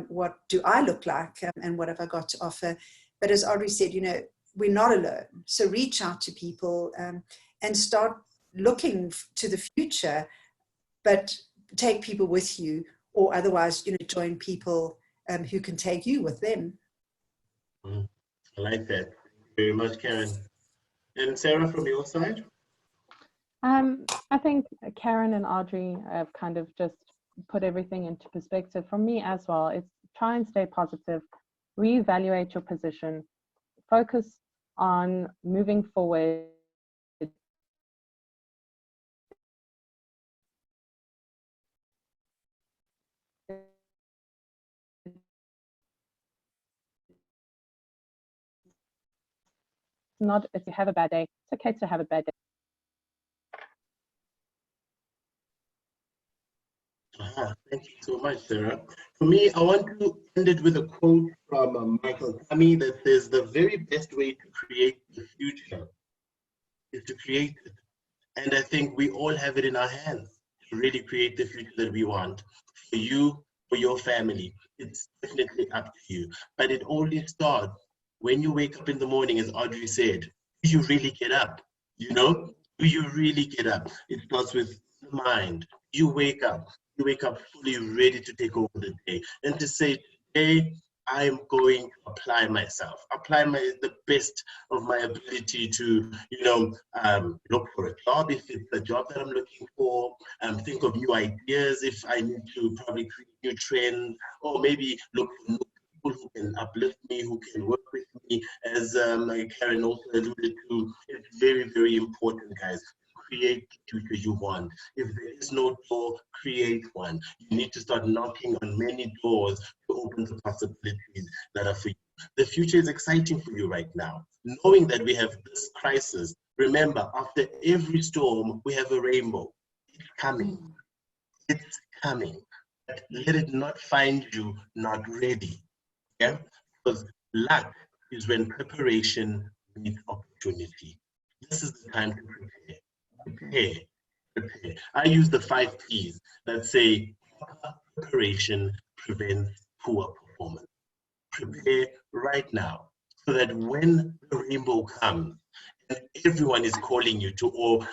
what do I look like, and what have I got to offer? But as Adri said, we're not alone. So reach out to people and start looking to the future, but take people with you, or otherwise, join people who can take you with them. I like that. Thank you very much, Karen. And Sarah, from your side? I think Karen and Adri have kind of just put everything into perspective. For me as well, it's try and stay positive, reevaluate your position, focus on moving forward. Not if you have a bad day, it's okay to have a bad day. Thank you so much, Sarah. For me, I want to end it with a quote from Michael Kami that says, the very best way to create the future is to create it. And I think we all have it in our hands to really create the future that we want for you, for your family. It's definitely up to you. But it only starts when you wake up in the morning, as Adri said. Do you really get up? Do you really get up? It starts with the mind. You wake up fully ready to take over the day and to say, today I'm going to apply myself, the best of my ability to, look for a job if it's a job that I'm looking for, think of new ideas if I need to probably create new trends, or maybe look for new people who can uplift me, who can work with me, as Karen also alluded to. It's very, very important, guys. Create the future you want. If there is no door, create one. You need to start knocking on many doors to open the possibilities that are for you. The future is exciting for you right now. Knowing that we have this crisis, remember, after every storm, we have a rainbow. It's coming. It's coming. But let it not find you not ready. Yeah? Because luck is when preparation meets opportunity. This is the time to prepare. Prepare. I use the 5 P's that say preparation prevents poor performance. Prepare right now so that when the rainbow comes and everyone is calling you to or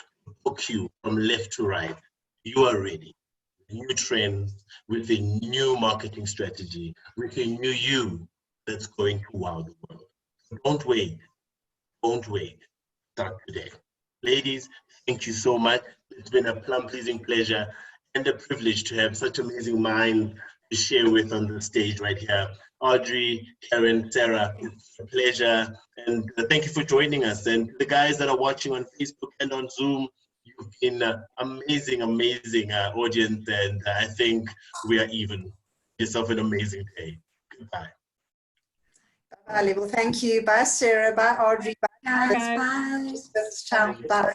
book you from left to right, you are ready. New trends, with a new marketing strategy, with a new you that's going to wow the world. So don't wait. Start today. Ladies, thank you so much. It's been a plum-pleasing pleasure and a privilege to have such amazing minds to share with on the stage right here. Adri, Karen, Sarah, it's a pleasure. And thank you for joining us. And the guys that are watching on Facebook and on Zoom, you've been amazing audience. And I think we are even. Yourself an amazing day. Goodbye. Bye, Lebo. Thank you. Bye, Sarah. Bye, Adri. Bye. Bye. Bye.